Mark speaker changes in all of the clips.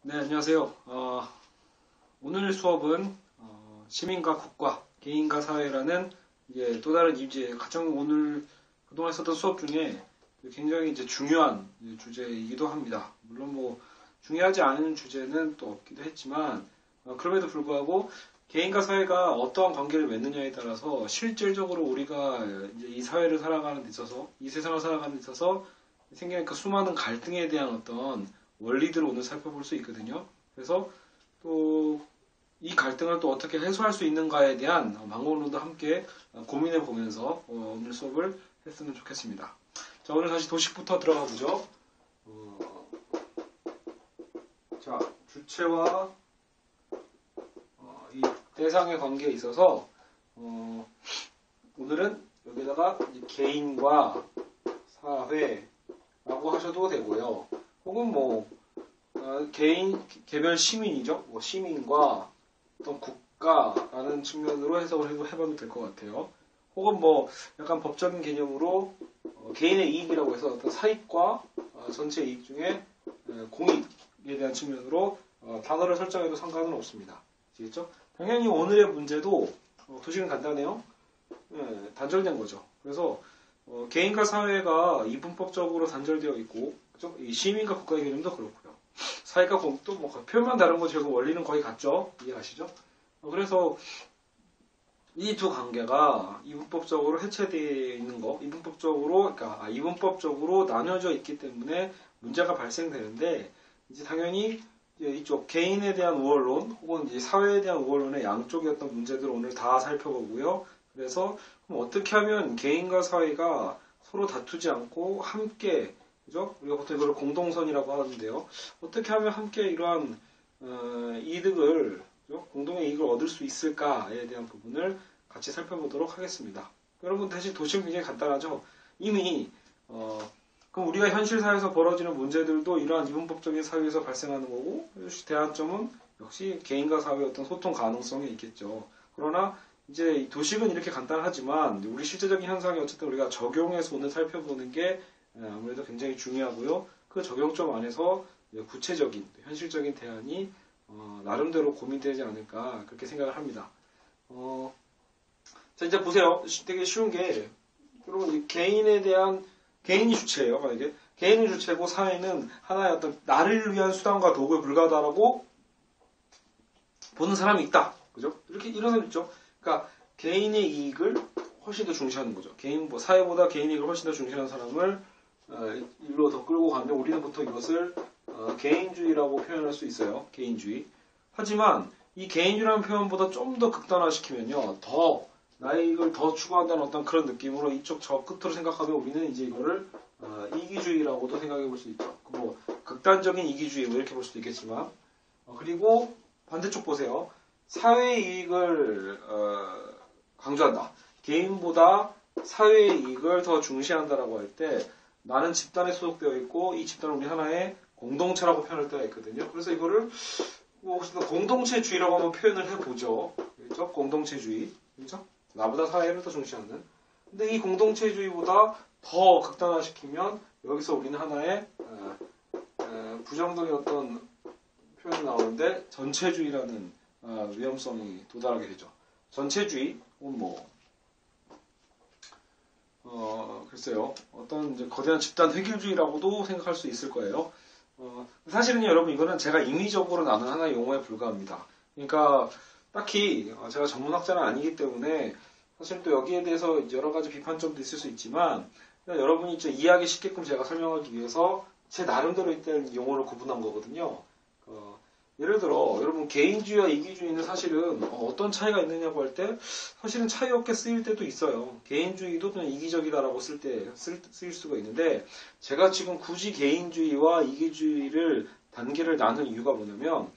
Speaker 1: 네, 안녕하세요. 오늘 수업은 시민과 국가, 개인과 사회라는 이제 또 다른 이제 가장 오늘 그동안 했었던 수업 중에 굉장히 이제 중요한 주제이기도 합니다. 물론 뭐 중요하지 않은 주제는 또 없기도 했지만 그럼에도 불구하고 개인과 사회가 어떠한 관계를 맺느냐에 따라서 실질적으로 우리가 이제 이 사회를 살아가는 데 있어서 이 세상을 살아가는 데 있어서 생기는 그 수많은 갈등에 대한 어떤 원리들을 오늘 살펴볼 수 있거든요. 그래서 또 이 갈등을 또 어떻게 해소할 수 있는가에 대한 방법론도 함께 고민해 보면서 오늘 수업을 했으면 좋겠습니다. 자, 오늘 다시 도식부터 들어가 보죠. 자, 주체와 이 대상의 관계에 있어서 오늘은 여기다가 개인과 사회라고 하셔도 되고요. 혹은 뭐 개별 시민이죠. 뭐 시민과 어떤 국가라는 측면으로 해석을 해봐도 될 것 같아요. 혹은 뭐 약간 법적인 개념으로 개인의 이익이라고 해서 어떤 사익과 전체 이익 중에 공익에 대한 측면으로 단어를 설정해도 상관은 없습니다. 아시겠죠? 당연히 오늘의 문제도 도식은 간단해요. 단절된 거죠. 그래서 개인과 사회가 이분법적으로 단절되어 있고, 그죠? 이 시민과 국가의 개념도 그렇고요. 사회과 공익도 뭐 표현만 다른 거지 결국 원리는 거의 같죠. 이해하시죠? 그래서 이 두 관계가 이분법적으로 해체되어 있는 거, 이분법적으로 나뉘어져 있기 때문에 문제가 발생되는데, 이제 당연히 이쪽 개인에 대한 우월론 혹은 이제 사회에 대한 우월론의 양쪽의 어떤 문제들을 오늘 다 살펴보고요. 그래서 그럼 어떻게 하면 개인과 사회가 서로 다투지 않고 함께, 그죠? 우리가 보통 이걸 공동선이라고 하는데요. 어떻게 하면 함께 이러한 이득을, 그죠? 공동의 이익을 얻을 수 있을까에 대한 부분을 같이 살펴보도록 하겠습니다. 여러분 대신 도식은 굉장히 간단하죠. 이미 그럼 우리가 현실 사회에서 벌어지는 문제들도 이러한 이분법적인 사회에서 발생하는 거고, 대안점은 역시 개인과 사회의 어떤 소통 가능성에 있겠죠. 그러나 이제 도식은 이렇게 간단하지만 우리 실제적인 현상이 어쨌든 우리가 적용해서 오늘 살펴보는 게 아무래도 굉장히 중요하고요. 그 적용점 안에서 구체적인 현실적인 대안이 나름대로 고민되지 않을까 그렇게 생각을 합니다. 자, 이제 보세요. 되게 쉬운 게 여러분 개인이 주체예요. 만약에 개인이 주체고 사회는 하나의 어떤 나를 위한 수단과 도구에 불과하다라고 보는 사람이 있다. 그죠? 이렇게 이런 사람 있죠. 그러니까 개인의 이익을 훨씬 더 중시하는 거죠. 사회보다 개인의 이익을 훨씬 더 중시하는 사람을 일로 더 끌고 가면 우리는 보통 이것을 개인주의라고 표현할 수 있어요. 개인주의. 하지만 이 개인주의라는 표현보다 좀 더 극단화시키면요. 나의 이익을 더 추구한다는 어떤 그런 느낌으로 이쪽 저 끝으로 생각하면 우리는 이제 이거를 이기주의라고도 생각해 볼 수 있죠. 뭐 극단적인 이기주의 뭐 이렇게 볼 수도 있겠지만 그리고 반대쪽 보세요. 사회의 이익을 강조한다. 개인보다 사회의 이익을 더 중시한다라고 할 때 나는 집단에 소속되어 있고 이 집단은 우리 하나의 공동체라고 표현할 때가 있거든요. 그래서 이거를 혹시 공동체주의라고 한번 표현을 해보죠. 그렇죠? 공동체주의. 그렇죠? 나보다 사회를 더 중시하는. 근데 이 공동체주의보다 더 극단화시키면 여기서 우리는 하나의 부정적인 어떤 표현이 나오는데 전체주의라는 위험성이 도달하게 되죠. 전체주의, 글쎄요. 어떤 이제 거대한 집단 획일주의라고도 생각할 수 있을 거예요. 사실은요, 여러분, 이거는 제가 임의적으로 나눈 하나의 용어에 불과합니다. 그러니까, 딱히 제가 전문학자는 아니기 때문에 사실 또 여기에 대해서 여러 가지 비판점도 있을 수 있지만, 여러분이 이해하기 쉽게끔 제가 설명하기 위해서 제 나름대로 일단 용어를 구분한 거거든요. 예를 들어 여러분 개인주의와 이기주의는 사실은 어떤 차이가 있느냐고 할 때 사실은 차이 없게 쓰일 때도 있어요. 개인주의도 그냥 이기적이다라고 쓰일 수가 있는데 제가 지금 굳이 개인주의와 이기주의를 단계를 나눈 이유가 뭐냐면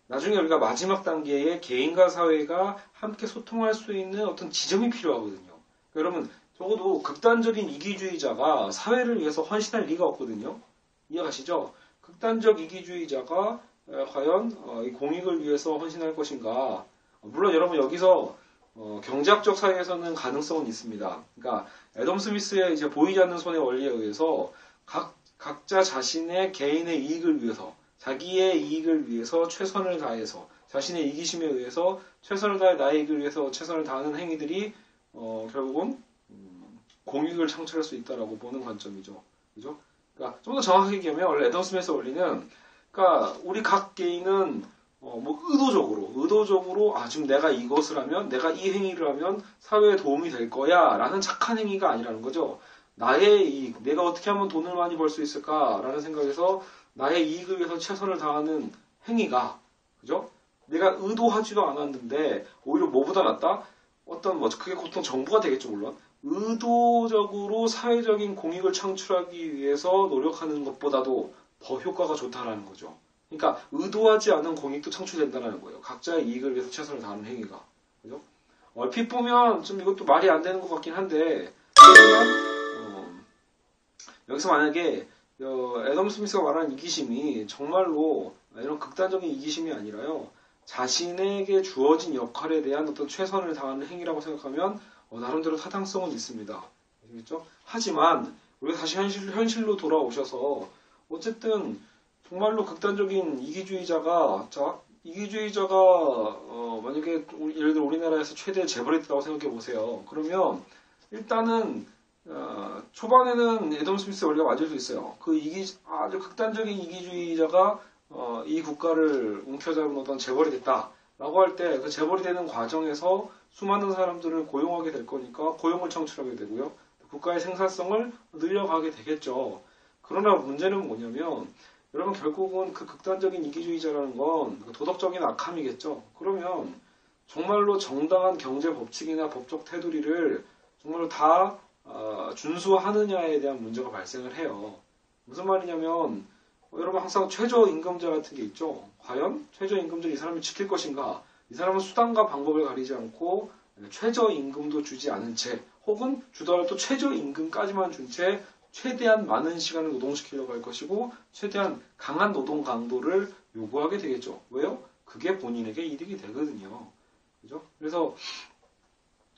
Speaker 1: 나중에 우리가 마지막 단계에 개인과 사회가 함께 소통할 수 있는 어떤 지점이 필요하거든요. 여러분 적어도 극단적인 이기주의자가 사회를 위해서 헌신할 리가 없거든요. 이해가시죠? 극단적 이기주의자가 과연 이 공익을 위해서 헌신할 것인가? 물론 여러분 여기서 경제학적 사회에서는 가능성은 있습니다. 그러니까 애덤 스미스의 이제 보이지 않는 손의 원리에 의해서 각자 자신의 개인의 이익을 위해서 자기의 이익을 위해서 최선을 다해서 자신의 이기심에 의해서 최선을 다해 나의 이익을 위해서 최선을 다하는 행위들이 결국은 공익을 창출할 수 있다라고 보는 관점이죠. 그죠? 그러니까 좀 더 정확하게 얘기하면 원래 애덤 스미스 원리는 그러니까 우리 각 개인은 뭐 의도적으로 지금 내가 이것을 하면 내가 이 행위를 하면 사회에 도움이 될 거야라는 착한 행위가 아니라는 거죠. 나의 이익, 내가 어떻게 하면 돈을 많이 벌 수 있을까라는 생각에서 나의 이익을 위해서 최선을 다하는 행위가, 그죠? 내가 의도하지도 않았는데 오히려 뭐보다 낫다? 그게 보통 정부가 되겠죠, 물론. 의도적으로 사회적인 공익을 창출하기 위해서 노력하는 것보다도 더 효과가 좋다라는 거죠. 그러니까 의도하지 않은 공익도 창출된다는 거예요. 각자의 이익을 위해서 최선을 다하는 행위가. 그죠? 얼핏 보면 좀 이것도 말이 안 되는 것 같긴 한데, 여기서 만약에 애덤 스미스가 말하는 이기심이 정말로 이런 극단적인 이기심이 아니라요. 자신에게 주어진 역할에 대한 어떤 최선을 다하는 행위라고 생각하면 나름대로 타당성은 있습니다. 아시겠죠? 하지만 우리가 다시 현실로 돌아오셔서 어쨌든 정말로 극단적인 이기주의자가 만약에 예를 들어 우리나라에서 최대 재벌이 됐다고 생각해 보세요. 그러면 일단은 초반에는 애덤 스미스 원리가 맞을 수 있어요. 아주 극단적인 이기주의자가 이 국가를 움켜잡은 어떤 재벌이 됐다라고 할 때 그 재벌이 되는 과정에서 수많은 사람들을 고용하게 될 거니까 고용을 창출하게 되고요. 국가의 생산성을 늘려가게 되겠죠. 그러나 문제는 뭐냐면 여러분 결국은 그 극단적인 이기주의자라는 건 도덕적인 악함이겠죠. 그러면 정말로 정당한 경제 법칙이나 법적 테두리를 정말로 다 준수하느냐에 대한 문제가 발생을 해요. 무슨 말이냐면 여러분 항상 최저임금제 같은 게 있죠. 과연 최저임금제를 이 사람이 지킬 것인가? 이 사람은 수단과 방법을 가리지 않고 최저임금도 주지 않은 채 혹은 주더라도 최저임금까지만 준 채 최대한 많은 시간을 노동시키려고 할 것이고 최대한 강한 노동 강도를 요구하게 되겠죠. 왜요? 그게 본인에게 이득이 되거든요. 그죠? 그래서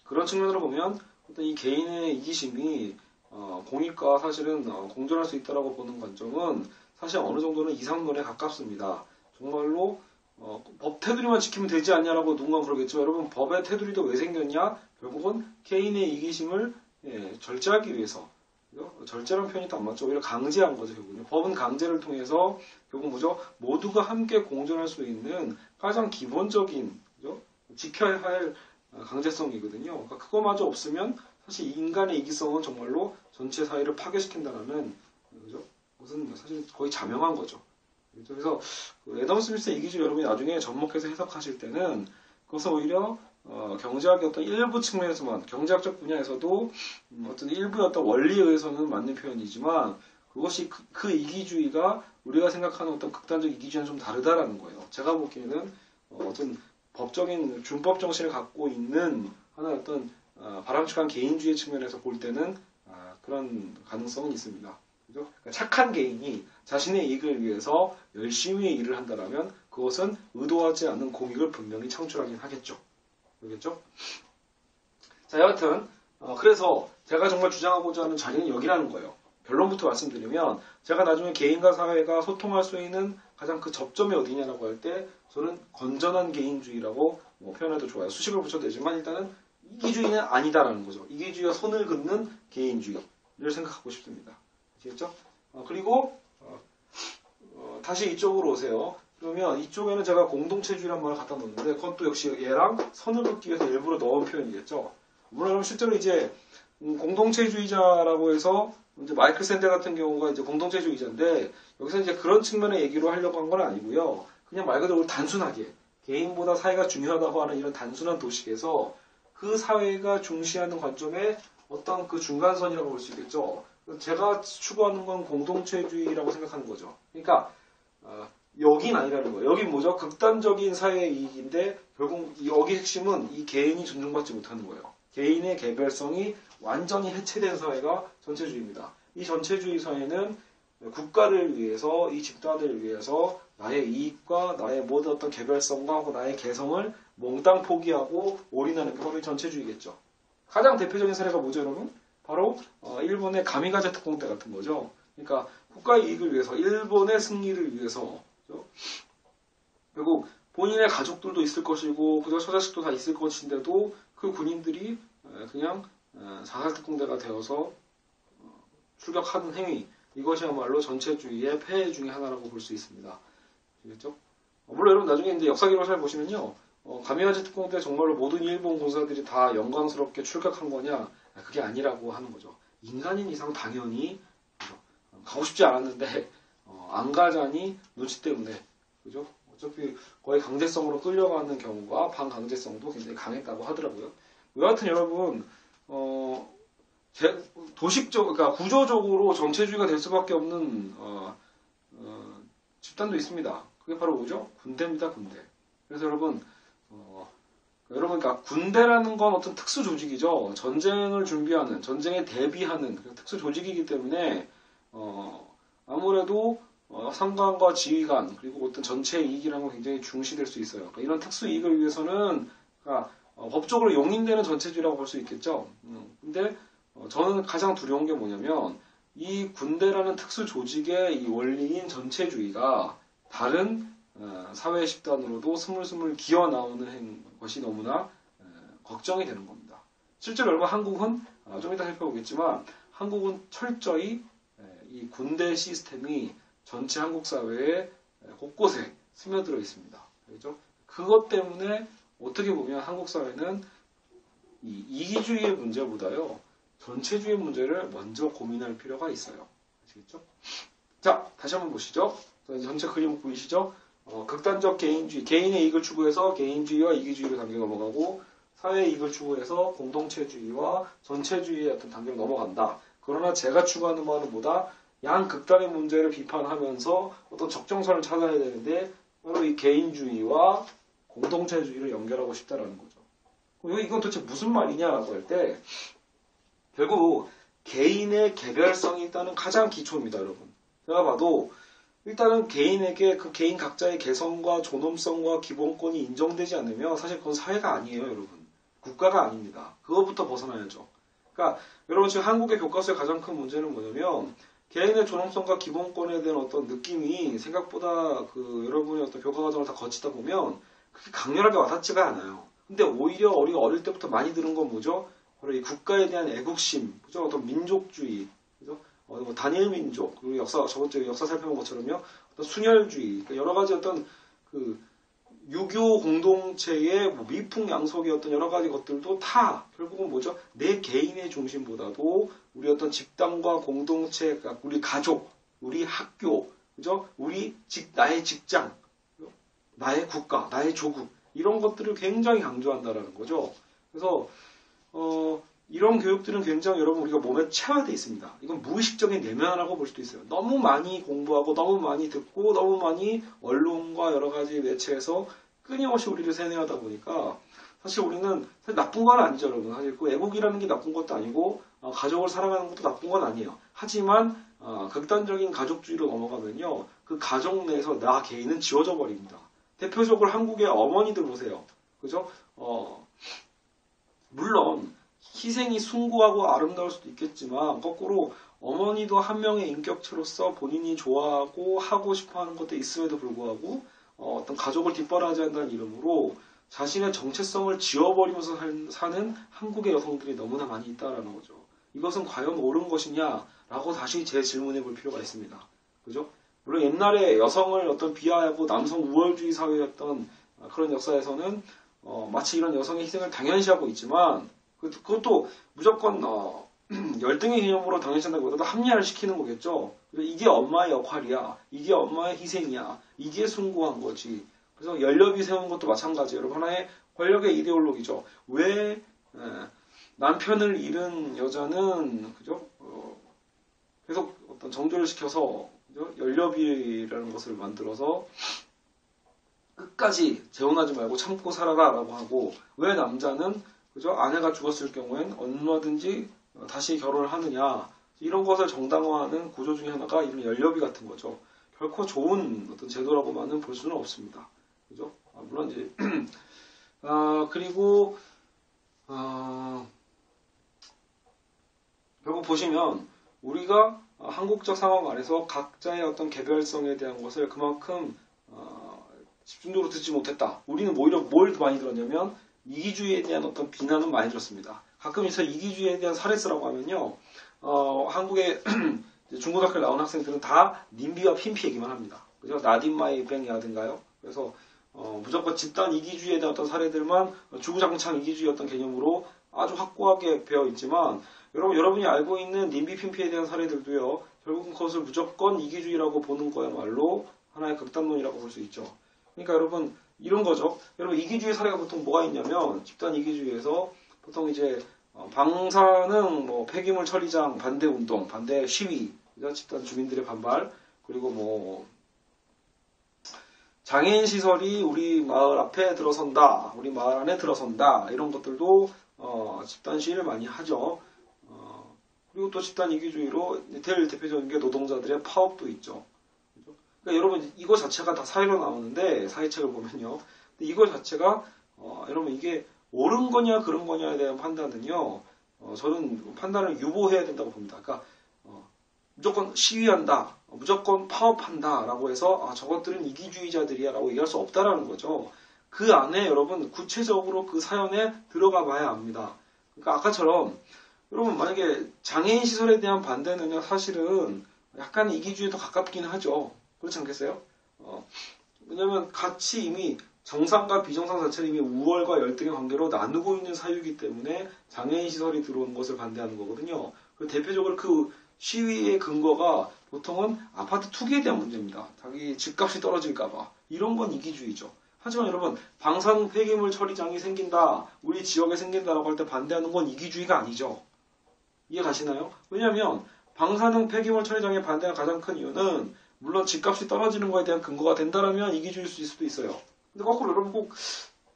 Speaker 1: 그런 측면으로 보면 어떤 이 개인의 이기심이 공익과 사실은 공존할 수 있다라고 보는 관점은 사실 어느 정도는 이상론에 가깝습니다. 정말로 법 테두리만 지키면 되지 않냐라고 누군가 그러겠죠. 여러분 법의 테두리도 왜 생겼냐? 결국은 개인의 이기심을 절제하기 위해서. 절제라는 표현이 더 안 맞죠. 오히려 강제한 거죠. 결국은 법은 강제를 통해서 결국 뭐죠? 모두가 함께 공존할 수 있는 가장 기본적인 그죠? 지켜야 할 강제성이거든요. 그러니까 그거마저 없으면 사실 인간의 이기성은 정말로 전체 사회를 파괴시킨다는 그죠? 그것은 사실 거의 자명한 거죠. 그래서 애덤 스미스의 이기주의 여러분이 나중에 접목해서 해석하실 때는 그것은 오히려 경제학의 어떤 일부 측면에서만 경제학적 분야에서도 어떤 일부의 어떤 원리에 의해서는 맞는 표현이지만 그것이 그 이기주의가 우리가 생각하는 어떤 극단적 이기주의는 좀 다르다라는 거예요. 제가 보기에는 어떤 법적인 준법 정신을 갖고 있는 하나의 어떤 바람직한 개인주의 측면에서 볼 때는 그런 가능성은 있습니다. 그죠? 그러니까 착한 개인이 자신의 이익을 위해서 열심히 일을 한다면 그것은 의도하지 않는 공익을 분명히 창출하긴 하겠죠. 그렇겠죠? 자, 여하튼 그래서 제가 정말 주장하고자 하는 자리는 여기라는 거예요. 결론부터 말씀드리면 제가 나중에 개인과 사회가 소통할 수 있는 가장 그 접점이 어디냐라고 할 때 저는 건전한 개인주의라고 표현해도 좋아요. 수식을 붙여도 되지만 일단은 이기주의는 아니다라는 거죠. 이기주의와 손을 긋는 개인주의를 생각하고 싶습니다. 아시겠죠? 그리고 다시 이쪽으로 오세요. 그러면 이쪽에는 제가 공동체주의란 말을 갖다 놓는데 그건 또 역시 얘랑 선을 긋기 위해서 일부러 넣은 표현이겠죠. 물론 실제로 이제 공동체주의자라고 해서 이제 마이클 샌델 같은 경우가 이제 공동체주의자인데 여기서 이제 그런 측면의 얘기로 하려고 한 건 아니고요. 그냥 말 그대로 단순하게 개인보다 사회가 중요하다고 하는 이런 단순한 도식에서 그 사회가 중시하는 관점의 어떤 그 중간선이라고 볼 수 있겠죠. 제가 추구하는 건 공동체주의라고 생각하는 거죠. 그러니까 여긴 아니라는 거예요. 여긴 뭐죠? 극단적인 사회의 이익인데 결국 여기 핵심은 이 개인이 존중받지 못하는 거예요. 개인의 개별성이 완전히 해체된 사회가 전체주의입니다. 이 전체주의 사회는 국가를 위해서 이 집단을 위해서 나의 이익과 나의 모든 어떤 개별성과 하고 나의 개성을 몽땅 포기하고 올인하는 게 바로 전체주의겠죠. 가장 대표적인 사례가 뭐죠, 여러분? 바로 일본의 가미가제 특공 때 같은 거죠. 그러니까 국가의 이익을 위해서 일본의 승리를 위해서 결국 본인의 가족들도 있을 것이고 그저 처자식도 다 있을 것인데도 그 군인들이 그냥 자살특공대가 되어서 출격하는 행위, 이것이야말로 전체주의의 폐해 중의 하나라고 볼 수 있습니다. 아시겠죠? 물론 여러분 나중에 이제 역사 기록을 잘 보시면요, 가미야지 특공대 정말로 모든 일본 군사들이 다 영광스럽게 출격한 거냐? 그게 아니라고 하는 거죠. 인간인 이상 당연히 그죠? 가고 싶지 않았는데 안 가자니 눈치 때문에, 그죠? 어차피 거의 강제성으로 끌려가는 경우가 반강제성도 굉장히 강했다고 하더라고요. 여하튼 여러분, 그러니까 구조적으로 전체주의가 될 수밖에 없는 집단도 있습니다. 그게 바로 뭐죠? 군대입니다, 군대. 그래서 여러분, 그러니까 군대라는 건 어떤 특수 조직이죠. 전쟁을 준비하는, 전쟁에 대비하는 특수 조직이기 때문에 아무래도 상관과 지휘관, 그리고 어떤 전체 이익이라는 건 굉장히 중시될 수 있어요. 그러니까 이런 특수 이익을 위해서는 그러니까 법적으로 용인되는 전체주의라고 볼 수 있겠죠. 근데 저는 가장 두려운 게 뭐냐면 이 군대라는 특수 조직의 이 원리인 전체주의가 다른 사회 집단으로도 스물스물 기어 나오는 것이 너무나 걱정이 되는 겁니다. 실제로 여러분 한국은 좀 이따 살펴보겠지만 한국은 철저히 이 군대 시스템이 전체 한국 사회에 곳곳에 스며들어 있습니다. 그렇죠? 그것 때문에 어떻게 보면 한국 사회는 이 이기주의의 문제보다요, 전체주의 문제를 먼저 고민할 필요가 있어요. 아시겠죠? 자, 다시 한번 보시죠. 전체 그림 보이시죠? 극단적 개인주의, 개인의 이익을 추구해서 개인주의와 이기주의로 단계 넘어가고, 사회의 이익을 추구해서 공동체주의와 전체주의의 어떤 단계로 넘어간다. 그러나 제가 추구하는 바는 뭐다? 양극단의 문제를 비판하면서 어떤 적정선을 찾아야 되는데, 바로 이 개인주의와 공동체주의를 연결하고 싶다라는 거죠. 이건 도대체 무슨 말이냐라고 할 때, 결국 개인의 개별성이 있다는 가장 기초입니다, 여러분. 제가 봐도 일단은 개인에게 그 개인 각자의 개성과 존엄성과 기본권이 인정되지 않으면 사실 그건 사회가 아니에요, 여러분. 국가가 아닙니다. 그것부터 벗어나야죠. 그러니까 여러분 지금 한국의 교과서의 가장 큰 문제는 뭐냐면 개인의 존엄성과 기본권에 대한 어떤 느낌이 생각보다 여러분의 어떤 교과 과정을 다 거치다 보면 그렇게 강렬하게 와닿지가 않아요. 근데 오히려 우리가 어릴 때부터 많이 들은 건 뭐죠? 바로 이 국가에 대한 애국심, 그죠? 어떤 민족주의, 그죠? 뭐 단일 민족, 그리고 저번주에 역사 살펴본 것처럼요, 어떤 순혈주의, 그러니까 여러 가지 어떤 유교 공동체의 뭐 미풍양속의 어떤 여러 가지 것들도 다 결국은 뭐죠? 내 개인의 중심보다도 우리 어떤 집단과 공동체, 그러니까 우리 가족, 우리 학교, 그죠? 나의 직장, 나의 국가, 나의 조국, 이런 것들을 굉장히 강조한다라는 거죠. 그래서 이런 교육들은 굉장히 여러분 우리가 몸에 체화되어 있습니다. 이건 무의식적인 내면이라고 볼 수도 있어요. 너무 많이 공부하고 너무 많이 듣고 너무 많이 언론과 여러 가지 매체에서 끊임없이 우리를 세뇌하다 보니까 사실 우리는 사실 나쁜 건 아니죠, 여러분. 사실 그 애국이라는 게 나쁜 것도 아니고 가족을 사랑하는 것도 나쁜 건 아니에요. 하지만 극단적인 가족주의로 넘어가면요, 그 가족 내에서 나 개인은 지워져 버립니다. 대표적으로 한국의 어머니들 보세요. 그죠? 물론 희생이 숭고하고 아름다울 수도 있겠지만 거꾸로 어머니도 한 명의 인격체로서 본인이 좋아하고 하고 싶어하는 것도 있음에도 불구하고 어떤 가족을 뒷바라지한다는 이름으로 자신의 정체성을 지워버리면서 사는 한국의 여성들이 너무나 많이 있다라는 거죠. 이것은 과연 옳은 것이냐라고 다시 재질문해 볼 필요가 있습니다. 그죠? 물론 옛날에 여성을 어떤 비하하고 남성 우월주의 사회였던 그런 역사에서는 마치 이런 여성의 희생을 당연시하고 있지만 그것도 무조건 열등의 개념으로 당연시한다기보다 합리화를 시키는 거겠죠. 이게 엄마의 역할이야. 이게 엄마의 희생이야. 이게 숭고한 거지. 그래서 연렵이 세운 것도 마찬가지예요. 여러분 하나의 권력의 이데올로기죠. 왜 남편을 잃은 여자는 그죠? 계속 어떤 정조를 시켜서 그죠? 연렵이라는 것을 만들어서 끝까지 재혼하지 말고 참고 살아라라고 하고 왜 남자는 그죠? 아내가 죽었을 경우엔 얼마든지 다시 결혼을 하느냐 이런 것을 정당화하는 구조 중에 하나가 이런 연렵이 같은 거죠. 결코 좋은 어떤 제도라고만은 볼 수는 없습니다. 그죠? 물론 이제 그리고 결국 보시면 우리가 한국적 상황 안에서 각자의 어떤 개별성에 대한 것을 그만큼 집중적으로 듣지 못했다. 우리는 오히려 뭘 더 많이 들었냐면 이기주의에 대한 어떤 비난은 많이 들었습니다. 가끔 있어 이기주의에 대한 사례 쓰라고 하면요. 한국의 중고등학교 나온 학생들은 다 님비와 핀피 얘기만 합니다. 그죠? 나딘마이 뱅이라든가요. 그래서 무조건 집단 이기주의에 대한 어떤 사례들만 주구장창 이기주의 어떤 개념으로 아주 확고하게 배어 있지만 여러분이 알고 있는 님비 핀피에 대한 사례들도요. 결국은 그것을 무조건 이기주의라고 보는 거야말로 하나의 극단론이라고 볼 수 있죠. 그러니까 여러분 이런 거죠. 여러분 이기주의 사례가 보통 뭐가 있냐면 집단 이기주의에서 보통 이제 방사능 뭐 폐기물 처리장 반대 운동, 반대 시위, 집단 주민들의 반발, 그리고 뭐 장애인 시설이 우리 마을 앞에 들어선다, 우리 마을 안에 들어선다 이런 것들도 집단 시위를 많이 하죠. 그리고 또 집단 이기주의로 제일 대표적인 게 노동자들의 파업도 있죠. 그러니까 여러분 이거 자체가 다 사회로 나오는데 사회책을 보면요. 근데 이거 자체가 여러분 이게 옳은 거냐 그런 거냐에 대한 판단은요. 저는 판단을 유보해야 된다고 봅니다. 그러니까 무조건 시위한다, 무조건 파업한다 라고 해서 저것들은 이기주의자들이야 라고 얘기할 수 없다라는 거죠. 그 안에 여러분 구체적으로 그 사연에 들어가 봐야 합니다. 그러니까 아까처럼 여러분 만약에 장애인 시설에 대한 반대는요. 사실은 약간 이기주의에 더 가깝긴 하죠. 그렇지 않겠어요? 왜냐면 같이 이미 정상과 비정상 자체는 이미 우월과 열등의 관계로 나누고 있는 사유이기 때문에 장애인 시설이 들어오는 것을 반대하는 거거든요. 대표적으로 그 시위의 근거가 보통은 아파트 투기에 대한 문제입니다. 자기 집값이 떨어질까봐. 이런 건 이기주의죠. 하지만 여러분 방사능 폐기물 처리장이 생긴다, 우리 지역에 생긴다라고 할 때 반대하는 건 이기주의가 아니죠. 이해 가시나요? 왜냐하면 방사능 폐기물 처리장에 반대하는 가장 큰 이유는 물론 집값이 떨어지는 것에 대한 근거가 된다면 이기주의일 수도 있어요. 근데 거꾸로 여러분 꼭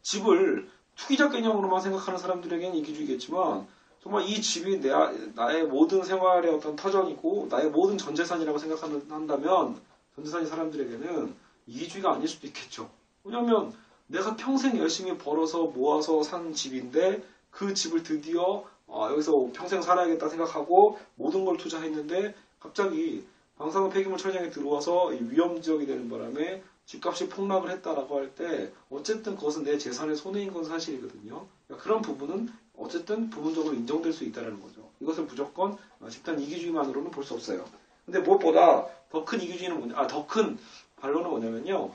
Speaker 1: 집을 투기적 개념으로만 생각하는 사람들에게는 이기주의겠지만 정말 이 집이 나의 모든 생활의 어떤 터전이고 나의 모든 전재산이라고 생각한다면 전재산인 사람들에게는 이기주의가 아닐 수도 있겠죠. 왜냐하면 내가 평생 열심히 벌어서 모아서 산 집인데 그 집을 드디어 여기서 평생 살아야겠다 생각하고 모든 걸 투자했는데 갑자기 방사능 폐기물 처리장에 들어와서 위험지역이 되는 바람에 집값이 폭락을 했다라고 할 때 어쨌든 그것은 내 재산의 손해인 건 사실이거든요. 그러니까 그런 부분은 어쨌든 부분적으로 인정될 수 있다는 거죠. 이것을 무조건 집단 이기주의만으로는 볼 수 없어요. 근데 무엇보다 더 큰 이기주의는 더 큰 반론은 뭐냐면요.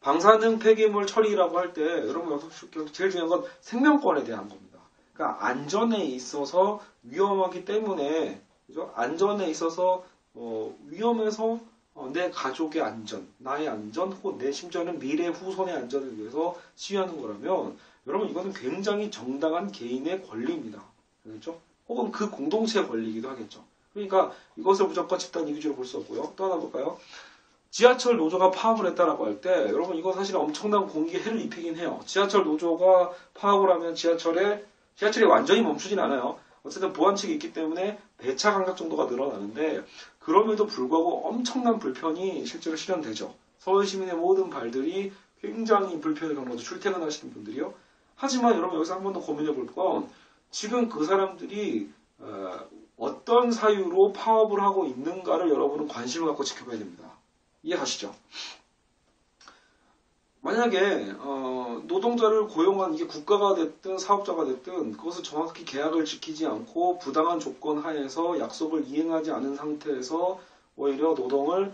Speaker 1: 방사능 폐기물 처리라고 할 때 여러분 제일 중요한 건 생명권에 대한 겁니다. 그러니까 안전에 있어서 위험하기 때문에 그죠? 안전에 있어서 위험해서 내 가족의 안전, 나의 안전, 혹은 내 심지어는 미래 후손의 안전을 위해서 시위하는 거라면 여러분 이거는 굉장히 정당한 개인의 권리입니다. 그렇죠? 혹은 그 공동체의 권리이기도 하겠죠. 그러니까 이것을 무조건 집단 이기주의로 볼 수 없고요. 또 하나 볼까요? 지하철 노조가 파업을 했다라고 할 때 여러분 이거 사실 엄청난 공기에 해를 입히긴 해요. 지하철 노조가 파업을 하면 지하철이 완전히 멈추진 않아요. 어쨌든 보안책이 있기 때문에 배차 간격 정도가 늘어나는데 그럼에도 불구하고 엄청난 불편이 실제로 실현되죠. 서울 시민의 모든 발들이 굉장히 불편을 겪는 거죠. 출퇴근하시는 분들이요. 하지만 여러분 여기서 한 번 더 고민해 볼 건 지금 그 사람들이 어떤 사유로 파업을 하고 있는가를 여러분은 관심을 갖고 지켜봐야 됩니다. 이해가시죠? 만약에 노동자를 고용한 이게 국가가 됐든 사업자가 됐든 그것을 정확히 계약을 지키지 않고 부당한 조건 하에서 약속을 이행하지 않은 상태에서 오히려 노동을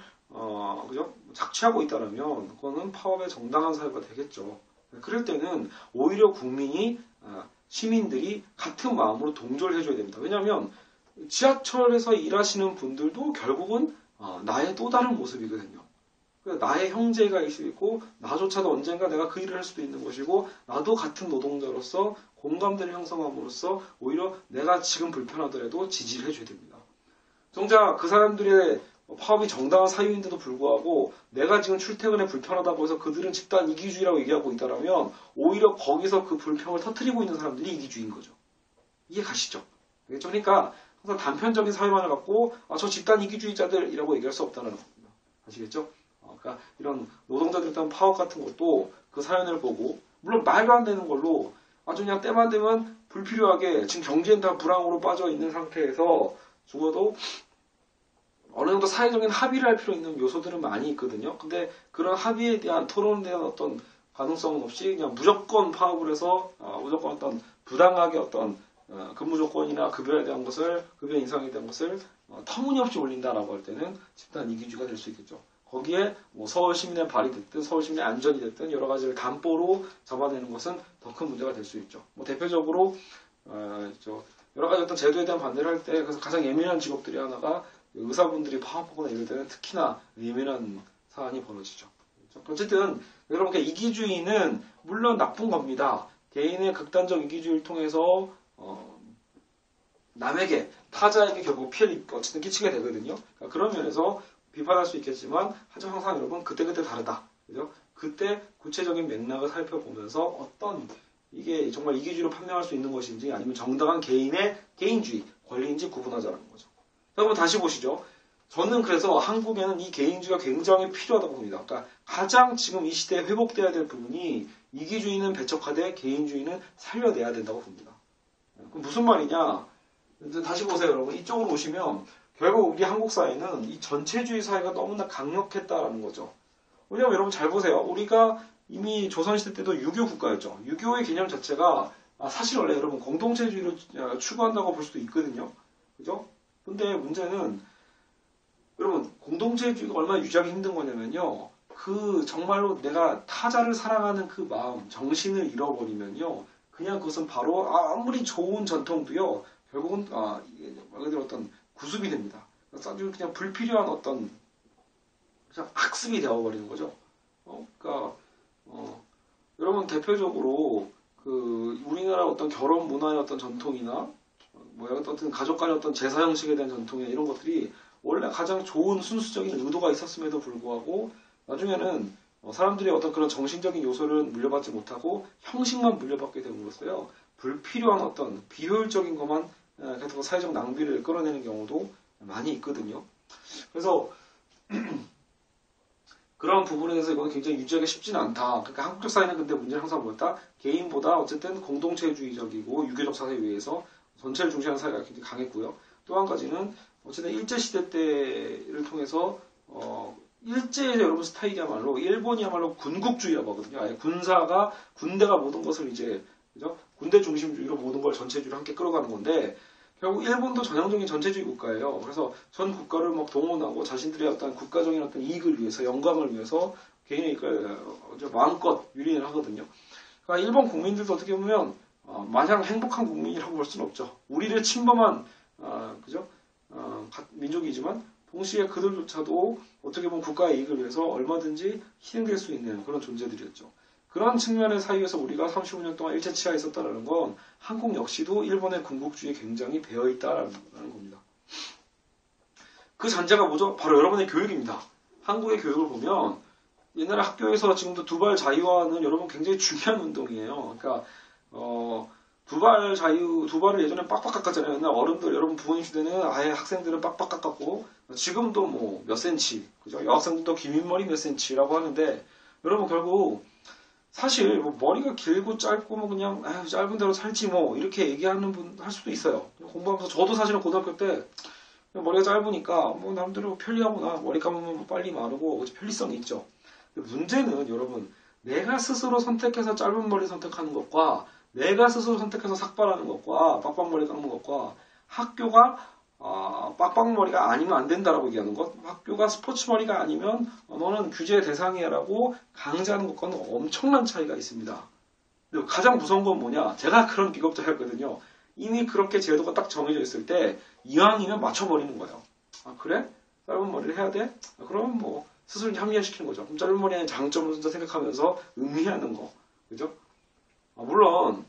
Speaker 1: 그죠? 착취하고 있다면 그거는 파업의 정당한 사유가 되겠죠. 그럴 때는 오히려 국민이 시민들이 같은 마음으로 동조를 해줘야 됩니다. 왜냐하면 지하철에서 일하시는 분들도 결국은 나의 또 다른 모습이거든요. 나의 형제가 있을 수 있고 나조차도 언젠가 내가 그 일을 할 수도 있는 것이고 나도 같은 노동자로서 공감대를 형성함으로써 오히려 내가 지금 불편하더라도 지지를 해줘야 됩니다. 정작 그 사람들의 파업이 정당한 사유인데도 불구하고 내가 지금 출퇴근에 불편하다고 해서 그들은 집단 이기주의라고 얘기하고 있다면 오히려 거기서 그 불평을 터뜨리고 있는 사람들이 이기주의인 거죠. 이해 가시죠? 그러니까 항상 단편적인 사유만을 갖고 저 집단 이기주의자들이라고 얘기할 수 없다는 겁니다. 아시겠죠? 그러니까 이런 노동자들에 대한 파업 같은 것도 그 사연을 보고 물론 말도 안 되는 걸로 아주 그냥 때만 되면 불필요하게 지금 경제는 다 불황으로 빠져 있는 상태에서 죽어도 어느 정도 사회적인 합의를 할 필요 있는 요소들은 많이 있거든요. 근데 그런 합의에 대한 토론에 대한 어떤 가능성은 없이 그냥 무조건 파업을 해서 무조건 어떤 부당하게 어떤 근무 조건이나 급여에 대한 것을 급여 인상에 대한 것을 터무니없이 올린다라고 할 때는 집단 이기주의가 될 수 있겠죠. 거기에 뭐 서울 시민의 발이 됐든 서울 시민의 안전이 됐든 여러 가지를 담보로 잡아내는 것은 더 큰 문제가 될 수 있죠. 뭐 대표적으로 여러 가지 어떤 제도에 대한 반대를 할 때 그래서 가장 예민한 직업들이 하나가 의사분들이 파업하거나 이럴 때는 특히나 예민한 사안이 벌어지죠. 어쨌든 여러분 이기주의는 물론 나쁜 겁니다. 개인의 극단적 이기주의를 통해서 남에게 타자에게 결국 피해를 어쨌든 끼치게 되거든요. 그러니까 그런 면에서 비판할 수 있겠지만 하지만 항상 여러분 그때그때 다르다. 그죠? 그때 구체적인 맥락을 살펴보면서 어떤 이게 정말 이기주의로 판명할 수 있는 것인지 아니면 정당한 개인의 개인주의, 권리인지 구분하자는 거죠. 여러분 다시 보시죠. 저는 그래서 한국에는 이 개인주의가 굉장히 필요하다고 봅니다. 그러니까 가장 지금 이 시대에 회복돼야 될 부분이 이기주의는 배척하되 개인주의는 살려내야 된다고 봅니다. 그럼 무슨 말이냐? 다시 보세요, 여러분. 이쪽으로 오시면 결국 우리 한국 사회는 이 전체주의 사회가 너무나 강력했다라는 거죠. 왜냐면 여러분 잘 보세요. 우리가 이미 조선시대 때도 유교 국가였죠. 유교의 개념 자체가 사실 원래 여러분 공동체주의를 추구한다고 볼 수도 있거든요. 그죠? 근데 문제는 여러분 공동체주의가 얼마나 유지하기 힘든 거냐면요. 그 정말로 내가 타자를 사랑하는 그 마음, 정신을 잃어버리면요. 그냥 그것은 바로 아무리 좋은 전통도요. 결국은 말 그대로 어떤 구습이 됩니다. 아주 그냥 불필요한 어떤 그냥 학습이 되어버리는 거죠. 그러니까 여러분 대표적으로 그 우리나라 어떤 결혼 문화의 어떤 전통이나 어떤 가족 간의 어떤 제사 형식에 대한 전통이나 이런 것들이 원래 가장 좋은 순수적인 의도가 있었음에도 불구하고 나중에는 사람들이 어떤 그런 정신적인 요소를 물려받지 못하고 형식만 물려받게 됨으로써요. 불필요한 어떤 비효율적인 것만 계속 사회적 낭비를 끌어내는 경우도 많이 있거든요. 그래서 그런 부분에 대해서 이거는 굉장히 유지하기 쉽지는 않다. 그러니까 한국적 사회는 근데 문제는 항상 뭐였다? 개인보다 어쨌든 공동체주의적이고 유교적 사회에 의해서 전체를 중시하는 사회가 굉장히 강했고요. 또 한 가지는 어쨌든 일제시대 때를 통해서 일제의 여러분 스타일이야말로 일본이야말로 군국주의라고 하거든요. 아예 군대가 모든 것을 이제 그죠? 군대 중심주의로 모든 걸 전체주의로 함께 끌어가는 건데 결국 일본도 전형적인 전체주의 국가예요. 그래서 전 국가를 막 동원하고 자신들의 어떤 국가적인 어떤 이익을 위해서 영광을 위해서 개인의 이익을 마음껏 유린을 하거든요. 그러니까 일본 국민들도 어떻게 보면 마냥 행복한 국민이라고 볼 수는 없죠. 우리를 침범한 그죠? 민족이지만 동시에 그들조차도 어떻게 보면 국가의 이익을 위해서 얼마든지 희생될 수 있는 그런 존재들이었죠. 그런 측면의 사이에서 우리가 35년 동안 일제 치하에 있었다는 건 한국 역시도 일본의 군국주의에 굉장히 배어있다는 겁니다. 그 잔재가 뭐죠? 바로 여러분의 교육입니다. 한국의 교육을 보면 옛날에 학교에서 지금도 두발 자유화는 여러분 굉장히 중요한 운동이에요. 그러니까 두발을 예전에 빡빡 깎았잖아요. 옛날 어른들, 여러분 부모님 시대는 아예 학생들은 빡빡 깎았고, 지금도 뭐 몇 센치, 그죠? 여학생들도 기민머리 몇 센치라고 하는데, 여러분 결국, 사실 뭐 머리가 길고 짧고 뭐 그냥, 짧은 대로 살지 뭐, 이렇게 얘기하는 분 할 수도 있어요. 공부하면서 저도 사실은 고등학교 때, 머리가 짧으니까, 뭐 남들은 편리하구나. 머리 감으면 빨리 마르고, 편리성이 있죠. 문제는 여러분, 내가 스스로 선택해서 짧은 머리 선택하는 것과, 내가 스스로 선택해서 삭발하는 것과 빡빡머리 깎는 것과 학교가 빡빡머리가 아니면 안 된다라고 얘기하는 것, 학교가 스포츠머리가 아니면 너는 규제 대상이야라고 강제하는 것과는 엄청난 차이가 있습니다. 근데 가장 무서운 건 뭐냐? 제가 그런 비겁자였거든요. 이미 그렇게 제도가 딱 정해져 있을 때 이왕이면 맞춰버리는 거예요. 그래? 짧은 머리를 해야 돼? 그럼 뭐 스스로 합리화시키는 거죠. 그럼 짧은 머리의 장점을 생각하면서 음미하는 거. 그죠? 물론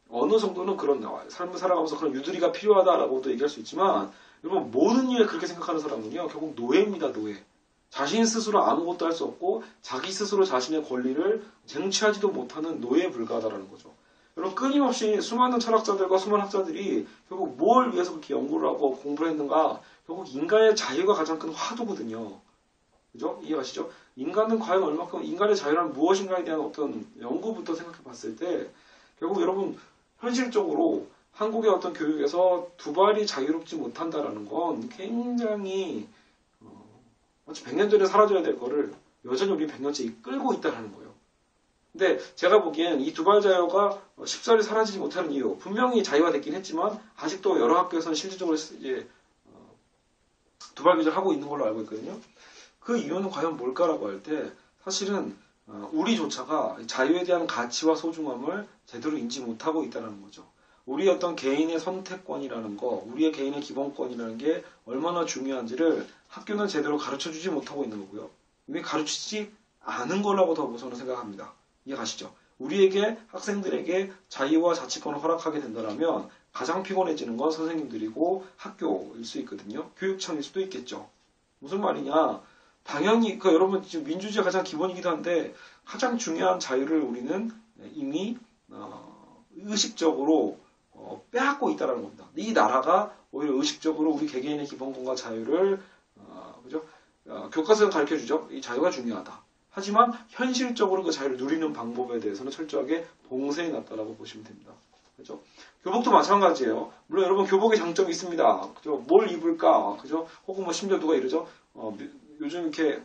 Speaker 1: 어느 정도는 그런 삶을 살아가면서 그런 유두리가 필요하다라고도 얘기할 수 있지만 여러분 모든 일에 그렇게 생각하는 사람은요 결국 노예입니다. 노예. 자신 스스로 아무것도 할 수 없고 자기 스스로 자신의 권리를 쟁취하지도 못하는 노예에 불과하다라는 거죠. 여러분 끊임없이 수많은 철학자들과 수많은 학자들이 결국 뭘 위해서 그렇게 연구를 하고 공부를 했는가 결국 인간의 자유가 가장 큰 화두거든요. 그죠? 이해가시죠? 인간은 과연 얼마큼 인간의 자유란 무엇인가에 대한 어떤 연구부터 생각해 봤을 때 결국 여러분 현실적으로 한국의 어떤 교육에서 두발이 자유롭지 못한다라는 건 굉장히 마치 100년 전에 사라져야 될 거를 여전히 우리 100년째 이끌고 있다는 거예요. 근데 제가 보기엔 이 두발자유가 쉽사리 사라지지 못하는 이유, 분명히 자유화됐긴 했지만 아직도 여러 학교에서는 실질적으로 이제 두발 규제를 하고 있는 걸로 알고 있거든요. 그 이유는 과연 뭘까라고 할 때 사실은 우리조차가 자유에 대한 가치와 소중함을 제대로 인지 못하고 있다는 거죠. 우리 어떤 개인의 선택권이라는 거, 우리의 개인의 기본권이라는 게 얼마나 중요한지를 학교는 제대로 가르쳐주지 못하고 있는 거고요. 이게 가르치지 않은 거라고 더 저는 생각합니다. 이해가시죠? 우리에게 학생들에게 자유와 자치권을 허락하게 된다면 가장 피곤해지는 건 선생님들이고 학교일 수 있거든요. 교육청일 수도 있겠죠. 무슨 말이냐? 당연히 여러분 지금 민주주의가 가장 기본이기도 한데 가장 중요한 자유를 우리는 이미 의식적으로 빼앗고 있다는 겁니다. 이 나라가 오히려 의식적으로 우리 개개인의 기본권과 자유를 그죠? 교과서는 가르쳐주죠. 이 자유가 중요하다. 하지만 현실적으로 그 자유를 누리는 방법에 대해서는 철저하게 봉쇄해 놨다라고 보시면 됩니다. 그죠? 교복도 마찬가지예요. 물론 여러분 교복의 장점이 있습니다. 그죠? 뭘 입을까? 그죠? 혹은 뭐 심지어 누가 이러죠? 요즘 이렇게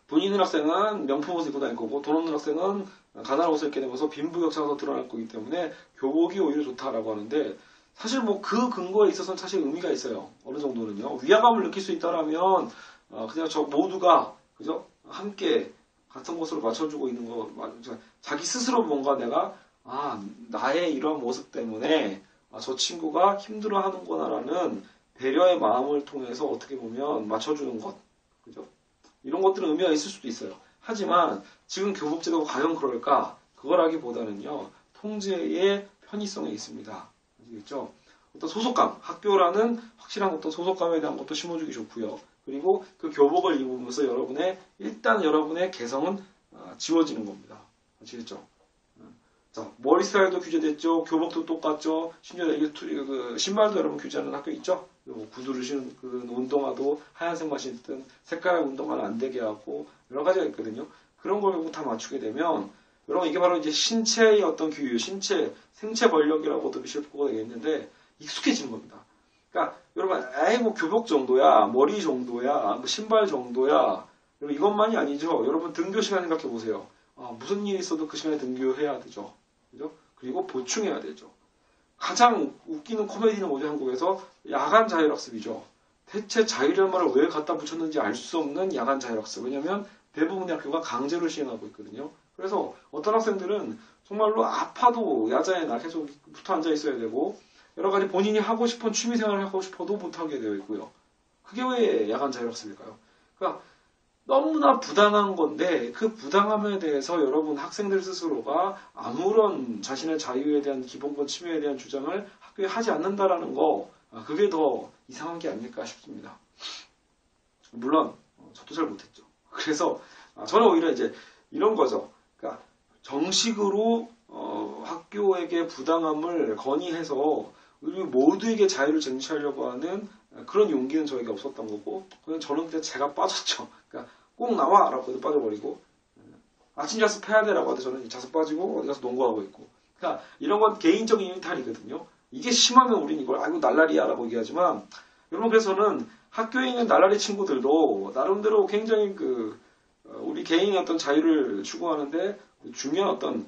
Speaker 1: 돈 있는 학생은 명품 옷을 입고 다닐 거고 돈 없는 학생은 가난한 옷을 입게 되면서 빈부격차가 드러날 거기 때문에 교복이 오히려 좋다라고 하는데 사실 뭐 그 근거에 있어서는 사실 의미가 있어요. 어느 정도는요. 위화감을 느낄 수 있다라면 그냥 저 모두가 그죠? 함께 같은 곳으로 맞춰주고 있는 거 자기 스스로 뭔가 내가 나의 이런 모습 때문에 저 친구가 힘들어하는구나라는 배려의 마음을 통해서 어떻게 보면 맞춰주는 것 그죠? 이런 것들은 의미가 있을 수도 있어요. 하지만 지금 교복제도가 과연 그럴까? 그거라기보다는요. 통제의 편의성에 있습니다. 아시겠죠? 어떤 소속감, 학교라는 확실한 어떤 소속감에 대한 것도 심어주기 좋고요. 그리고 그 교복을 입으면서 일단 여러분의 개성은 지워지는 겁니다. 아시겠죠? 자, 머리 스타일도 규제됐죠. 교복도 똑같죠. 심지어 이게 신발도 여러분 규제하는 학교 있죠. 뭐 구두를 신은 그 운동화도 하얀색만 신든 색깔의 운동화는 안 되게 하고 여러 가지가 있거든요. 그런 걸 다 맞추게 되면 여러분 이게 바로 이제 신체의 어떤 규율, 생체 권력이라고도 미실포가 되겠는데 익숙해지는 겁니다. 그러니까 여러분 뭐 교복 정도야, 머리 정도야, 뭐 신발 정도야 여러분 이것만이 아니죠. 여러분 등교 시간 생각해 보세요. 무슨 일이 있어도 그 시간에 등교해야 되죠. 그죠? 그리고 보충해야 되죠. 가장 웃기는 코미디는 뭐죠? 한국에서 야간 자율학습이죠. 대체 자율이라는 말을 왜 갖다 붙였는지 알 수 없는 야간 자율학습. 왜냐하면 대부분의 학교가 강제로 시행하고 있거든요. 그래서 어떤 학생들은 정말로 아파도 야자에나 계속 붙어 앉아 있어야 되고 여러 가지 본인이 하고 싶은 취미생활을 하고 싶어도 못하게 되어 있고요. 그게 왜 야간 자율학습일까요? 그러니까 너무나 부당한 건데 그 부당함에 대해서 여러분 학생들 스스로가 아무런 자신의 자유에 대한 기본권 침해에 대한 주장을 학교에 하지 않는다라는 거 그게 더 이상한 게 아닐까 싶습니다. 물론 저도 잘 못했죠. 그래서 저는 오히려 이제 이런 거죠. 그러니까 정식으로 학교에게 부당함을 건의해서 우리 모두에게 자유를 쟁취하려고 하는 그런 용기는 저에게 없었던 거고 저는 그냥 제가 빠졌죠. 그러니까 꼭 나와! 라고 해도 빠져버리고 아침 자습해야 돼! 라고 하도 저는 자습 빠지고 어디 가서 농구하고 있고 그러니까 이런 건 개인적인 일탈이거든요. 이게 심하면 우린 이걸 아이고 날라리야 라고 얘기하지만 여러분 그래서는 학교에 있는 날라리 친구들도 나름대로 굉장히 우리 개인의 어떤 자유를 추구하는데 중요한 어떤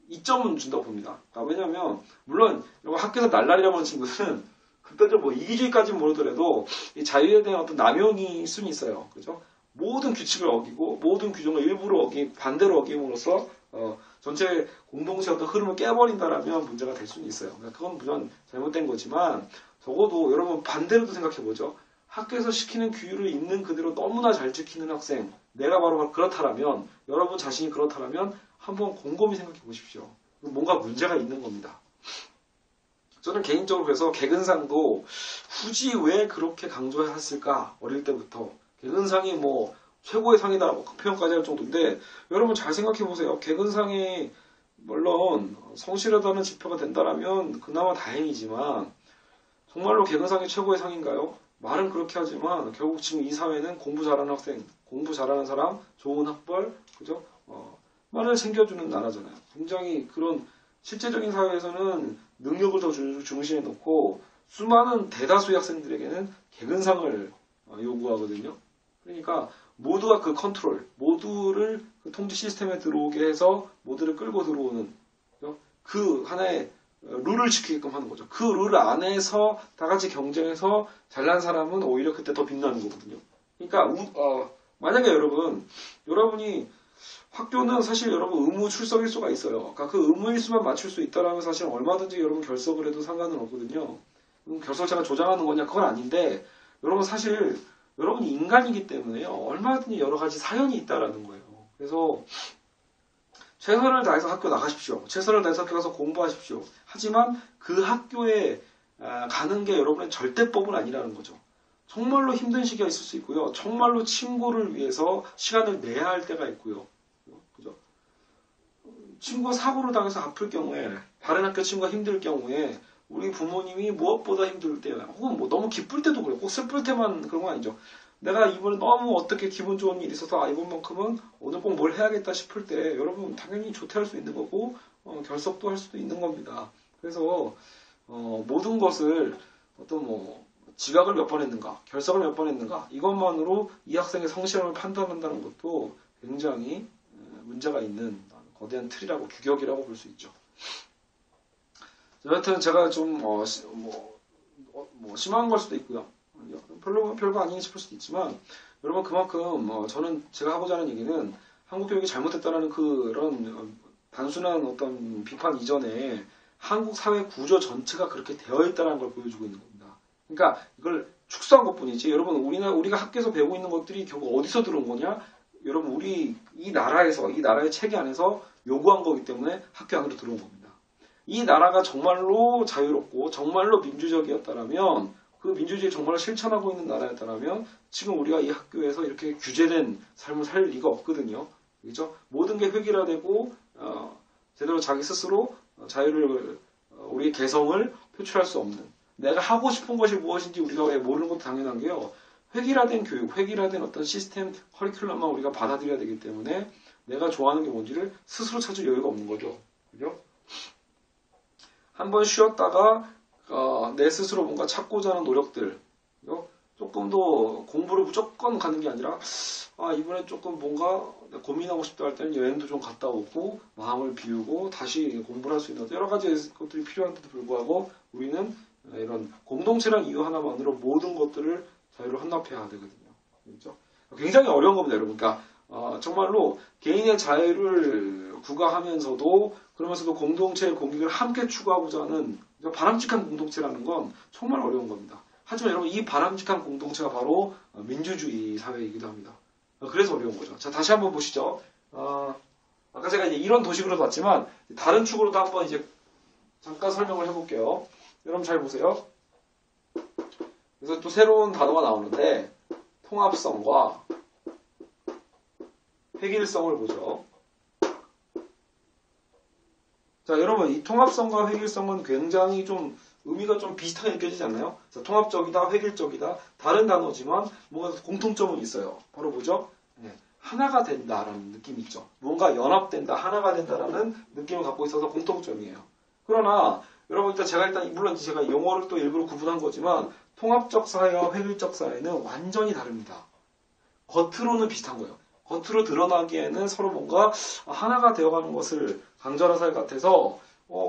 Speaker 1: 이점은 준다고 봅니다. 왜냐하면 물론 학교에서 날라리라고 하는 친구들은 극단적으로 뭐 이기주의까지는 모르더라도 이 자유에 대한 어떤 남용이 순 있어요. 그죠? 모든 규칙을 어기고 모든 규정을 일부러 반대로 어김으로써 전체 공동체의 어떤 흐름을 깨버린다라면 문제가 될 수는 있어요. 그러니까 그건 물론 잘못된 거지만 적어도 여러분 반대로도 생각해보죠. 학교에서 시키는 규율을 있는 그대로 너무나 잘 지키는 학생 내가 바로 그렇다라면 여러분 자신이 그렇다라면 한번 곰곰이 생각해 보십시오. 뭔가 문제가 있는 겁니다. 저는 개인적으로 그래서 개근상도 굳이 왜 그렇게 강조했을까 어릴 때부터 개근상이 뭐 최고의 상이다라고 표현까지 할 정도인데 여러분 잘 생각해 보세요. 개근상이 물론 성실하다는 지표가 된다라면 그나마 다행이지만 정말로 개근상이 최고의 상인가요? 말은 그렇게 하지만 결국 지금 이 사회는 공부 잘하는 학생, 공부 잘하는 사람, 좋은 학벌, 그죠? 말을 챙겨주는 나라잖아요. 굉장히 그런 실제적인 사회에서는 능력을 더 중시해 놓고 수많은 대다수의 학생들에게는 개근상을 요구하거든요. 그러니까 모두가 그 컨트롤, 모두를 그 통제 시스템에 들어오게 해서 모두를 끌고 들어오는 그 하나의 룰을 지키게끔 하는 거죠. 그 룰 안에서 다 같이 경쟁해서 잘난 사람은 오히려 그때 더 빛나는 거거든요. 그러니까 만약에 여러분이 학교는 사실 여러분 의무 출석일 수가 있어요. 그러니까 그 의무 일수만 맞출 수 있다라면 사실 얼마든지 여러분 결석을 해도 상관은 없거든요. 결석 제가 조장하는 거냐 그건 아닌데 여러분 사실 여러분이 인간이기 때문에요. 얼마든지 여러 가지 사연이 있다라는 거예요. 그래서 최선을 다해서 학교 나가십시오. 최선을 다해서 학교 가서 공부하십시오. 하지만 그 학교에 가는 게 여러분의 절대법은 아니라는 거죠. 정말로 힘든 시기가 있을 수 있고요. 정말로 친구를 위해서 시간을 내야 할 때가 있고요. 그죠? 친구가 사고를 당해서 아플 경우에, 다른 학교 친구가 힘들 경우에, 우리 부모님이 무엇보다 힘들 때, 혹은 뭐 너무 기쁠 때도 그래요. 꼭 슬플 때만 그런 건 아니죠. 내가 이번에 너무 어떻게 기분 좋은 일이 있어서 이번만큼은 오늘 꼭 뭘 해야겠다 싶을 때 여러분 당연히 조퇴할 수 있는 거고 결석도 할 수도 있는 겁니다. 그래서 모든 것을 어떤 지각을 몇 번 했는가, 결석을 몇 번 했는가 이것만으로 이 학생의 성실함을 판단한다는 것도 굉장히 문제가 있는 거대한 틀이라고 규격이라고 볼 수 있죠. 여하튼 제가 좀 심한 걸 수도 있고요. 별거 아니니 싶을 수도 있지만 여러분 그만큼 저는 제가 하고자 하는 얘기는 한국 교육이 잘못됐다는 그런 단순한 어떤 비판 이전에 한국 사회 구조 전체가 그렇게 되어 있다는 걸 보여주고 있는 겁니다. 그러니까 이걸 축소한 것뿐이지 여러분 우리가 학교에서 배우고 있는 것들이 결국 어디서 들어온 거냐? 여러분 우리 이 나라의 체계 안에서 요구한 거기 때문에 학교 안으로 들어온 겁니다. 이 나라가 정말로 자유롭고 정말로 민주적이었다라면 그 민주주의 정말 실천하고 있는 나라였다면 지금 우리가 이 학교에서 이렇게 규제된 삶을 살 리가 없거든요. 그렇죠? 모든 게 획일화되고 제대로 자기 스스로 자유를 우리의 개성을 표출할 수 없는 내가 하고 싶은 것이 무엇인지 우리가 왜 모르는 것도 당연한 게요. 획일화된 교육, 획일화된 어떤 시스템, 커리큘럼만 우리가 받아들여야 되기 때문에 내가 좋아하는 게 뭔지를 스스로 찾을 여유가 없는 거죠. 그죠? 한번 쉬었다가 내 스스로 뭔가 찾고자 하는 노력들 조금 더 공부를 무조건 가는 게 아니라 이번에 조금 뭔가 고민하고 싶다 할 때는 여행도 좀 갔다 오고 마음을 비우고 다시 공부를 할 수 있는 여러 가지 것들이 필요한데도 불구하고 우리는 이런 공동체란 이유 하나만으로 모든 것들을 자유를 헌납해야 되거든요. 그렇죠? 굉장히 어려운 겁니다, 여러분. 그러니까 정말로 개인의 자유를 구가하면서도 그러면서도 공동체의 공익을 함께 추구하고자 하는 바람직한 공동체라는 건 정말 어려운 겁니다. 하지만 여러분 이 바람직한 공동체가 바로 민주주의 사회이기도 합니다. 그래서 어려운 거죠. 자, 다시 한번 보시죠. 아까 제가 이제 이런 도식으로 봤지만 다른 축으로도 한번 이제 잠깐 설명을 해볼게요. 여러분 잘 보세요. 그래서 또 새로운 단어가 나오는데 통합성과 획일성을 보죠. 자, 여러분 이 통합성과 획일성은 굉장히 좀 의미가 좀 비슷하게 느껴지지 않나요? 자, 통합적이다, 획일적이다 다른 단어지만 뭔가 공통점은 있어요. 바로 뭐죠? 하나가 된다라는 느낌이 있죠. 뭔가 연합된다, 하나가 된다라는 느낌을 갖고 있어서 공통점이에요. 그러나 여러분 일단 물론 제가 용어를 또 일부러 구분한 거지만 통합적 사회와 획일적 사회는 완전히 다릅니다. 겉으로는 비슷한 거예요. 겉으로 드러나기에는 서로 뭔가 하나가 되어가는 것을 강조하는 사회 같아서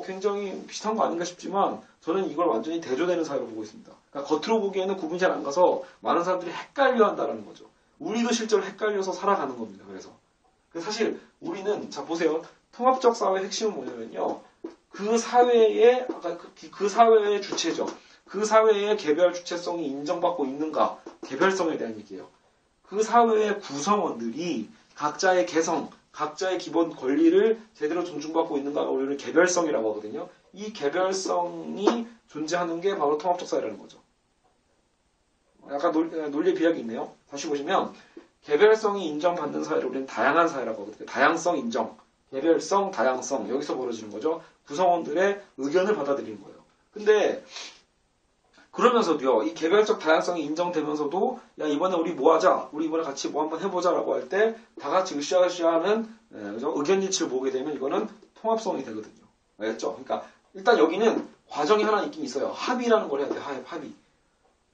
Speaker 1: 굉장히 비슷한 거 아닌가 싶지만 저는 이걸 완전히 대조되는 사회로 보고 있습니다. 그러니까 겉으로 보기에는 구분이 잘 안 가서 많은 사람들이 헷갈려 한다는 거죠. 우리도 실제로 헷갈려서 살아가는 겁니다. 그래서 사실 우리는 자 보세요. 통합적 사회의 핵심은 뭐냐면요. 그 사회의 그 사회의 주체죠. 그 사회의 개별 주체성이 인정받고 있는가 개별성에 대한 얘기예요. 그 사회의 구성원들이 각자의 개성, 각자의 기본 권리를 제대로 존중받고 있는가가 우리는 개별성이라고 하거든요. 이 개별성이 존재하는 게 바로 통합적 사회라는 거죠. 약간 논리의 비약이 있네요. 다시 보시면 개별성이 인정받는 사회를 우리는 다양한 사회라고 하거든요. 다양성 인정, 개별성, 다양성 여기서 벌어지는 거죠. 구성원들의 의견을 받아들이는 거예요. 근데 그러면서도요, 이 개별적 다양성이 인정되면서도 야 이번에 우리 뭐 하자, 우리 이번에 같이 뭐 한번 해보자라고 할 때 다 같이 으쌰으쌰하는 의견 일치를 보게 되면 이거는 통합성이 되거든요. 알겠죠? 그러니까 일단 여기는 과정이 하나 있긴 있어요. 합의라는 걸 해야 돼요. 합의.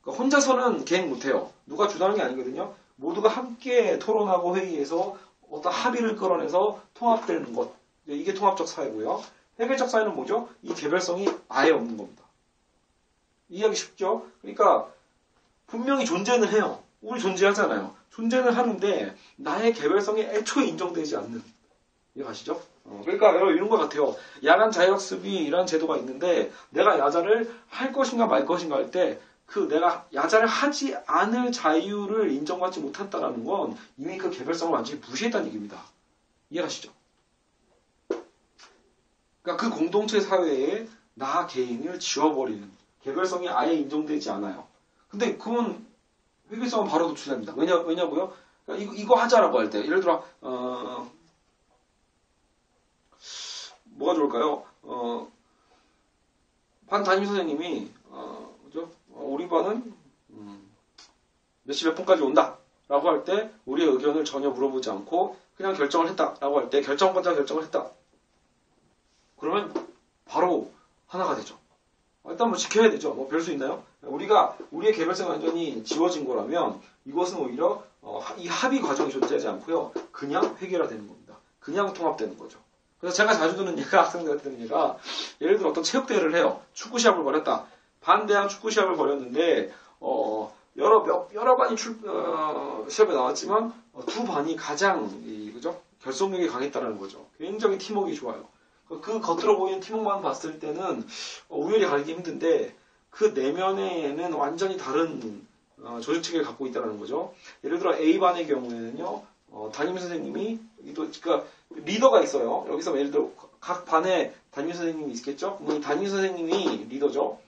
Speaker 1: 그러니까 혼자서는 개혁 못해요. 누가 주도하는 게 아니거든요. 모두가 함께 토론하고 회의해서 어떤 합의를 끌어내서 통합되는 것. 이게 통합적 사회고요. 획일적 사회는 뭐죠? 이 개별성이 아예 없는 겁니다. 이해하기 쉽죠? 그러니까 분명히 존재는 해요. 우리 존재하잖아요. 존재는 하는데 나의 개별성이 애초에 인정되지 않는. 이해가시죠? 그러니까 여러분 이런 것 같아요. 야간 자율학습이라는 제도가 있는데 내가 야자를 할 것인가 말 것인가 할 때 그 내가 야자를 하지 않을 자유를 인정받지 못한다는 건 이미 그 개별성을 완전히 무시했다는 얘기입니다. 이해가시죠? 그러니까 그 공동체 사회에 나 개인을 지워버리는 개별성이 아예 인정되지 않아요. 근데 그건 획일성은 바로 노출됩니다. 왜냐고요? 그러니까 이거 하자라고 할 때 예를 들어 뭐가 좋을까요? 반 담임 선생님이 그죠? 우리 반은 몇 시 몇 분까지 온다 라고 할 때 우리의 의견을 전혀 물어보지 않고 그냥 결정을 했다 라고 할 때 결정권자 결정을 했다. 그러면 바로 하나가 되죠. 일단 뭐 지켜야 되죠. 뭐 별 수 있나요? 우리의 개별성이 완전히 지워진 거라면 이것은 오히려 이 합의 과정이 존재하지 않고요. 그냥 회계화되는 겁니다. 그냥 통합되는 거죠. 그래서 제가 자주 듣는 얘기가 학생들한테 듣는 얘기가 예를 들어 어떤 체육대회를 해요. 축구 시합을 벌였다. 반대항 축구 시합을 벌였는데 여러 반이 시합에 나왔지만 두 반이 가장 그죠? 결속력이 강했다는 거죠. 굉장히 팀워크가 좋아요. 그 겉으로 보이는 팀워크만 봤을 때는 우열이 가리기 힘든데 그 내면에는 완전히 다른 조직체계를 갖고 있다는 거죠. 예를 들어 A반의 경우에는요. 담임 선생님이 그러니까 리더가 있어요. 여기서 예를 들어 각 반에 담임 선생님이 있겠죠. 이 담임 선생님이 리더죠.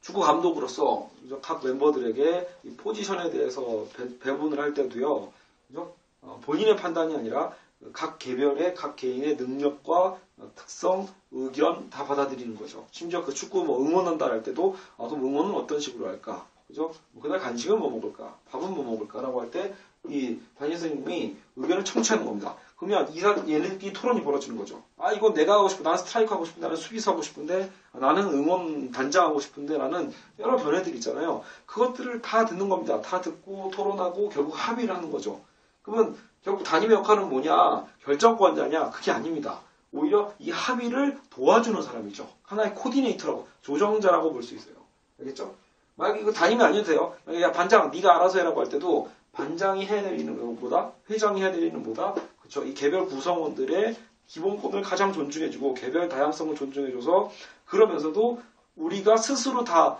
Speaker 1: 축구 감독으로서 각 멤버들에게 이 포지션에 대해서 배분을 할 때도요. 그죠? 본인의 판단이 아니라 각 개별의 각 개인의 능력과 특성, 의견 다 받아들이는 거죠. 심지어 그 축구 뭐 응원한다 할 때도 그럼 응원은 어떤 식으로 할까? 그죠? 그날 간식은 뭐 먹을까? 밥은 뭐 먹을까라고 할 때 이 담임 선생님이 의견을 청취하는 겁니다. 그러면 얘네들끼리 토론이 벌어지는 거죠. 이건 내가 하고 싶고 나는 스트라이크 하고 싶은데 나는 수비수 하고 싶은데 나는 응원 단장하고 싶은데 나는 여러 변화들이 있잖아요. 그것들을 다 듣는 겁니다. 다 듣고 토론하고 결국 합의를 하는 거죠. 그러면 결국 담임의 역할은 뭐냐? 결정권자냐? 그게 아닙니다. 오히려 이 합의를 도와주는 사람이죠. 하나의 코디네이터라고, 조정자라고 볼 수 있어요. 알겠죠? 만약에 이거 담임이 아니어도 돼요. 야, 반장, 네가 알아서 해라고 할 때도 반장이 해야 되는 것보다, 회장이 해야 되는 것보다, 그쵸? 이 개별 구성원들의 기본권을 가장 존중해주고, 개별 다양성을 존중해줘서, 그러면서도 우리가 스스로 다,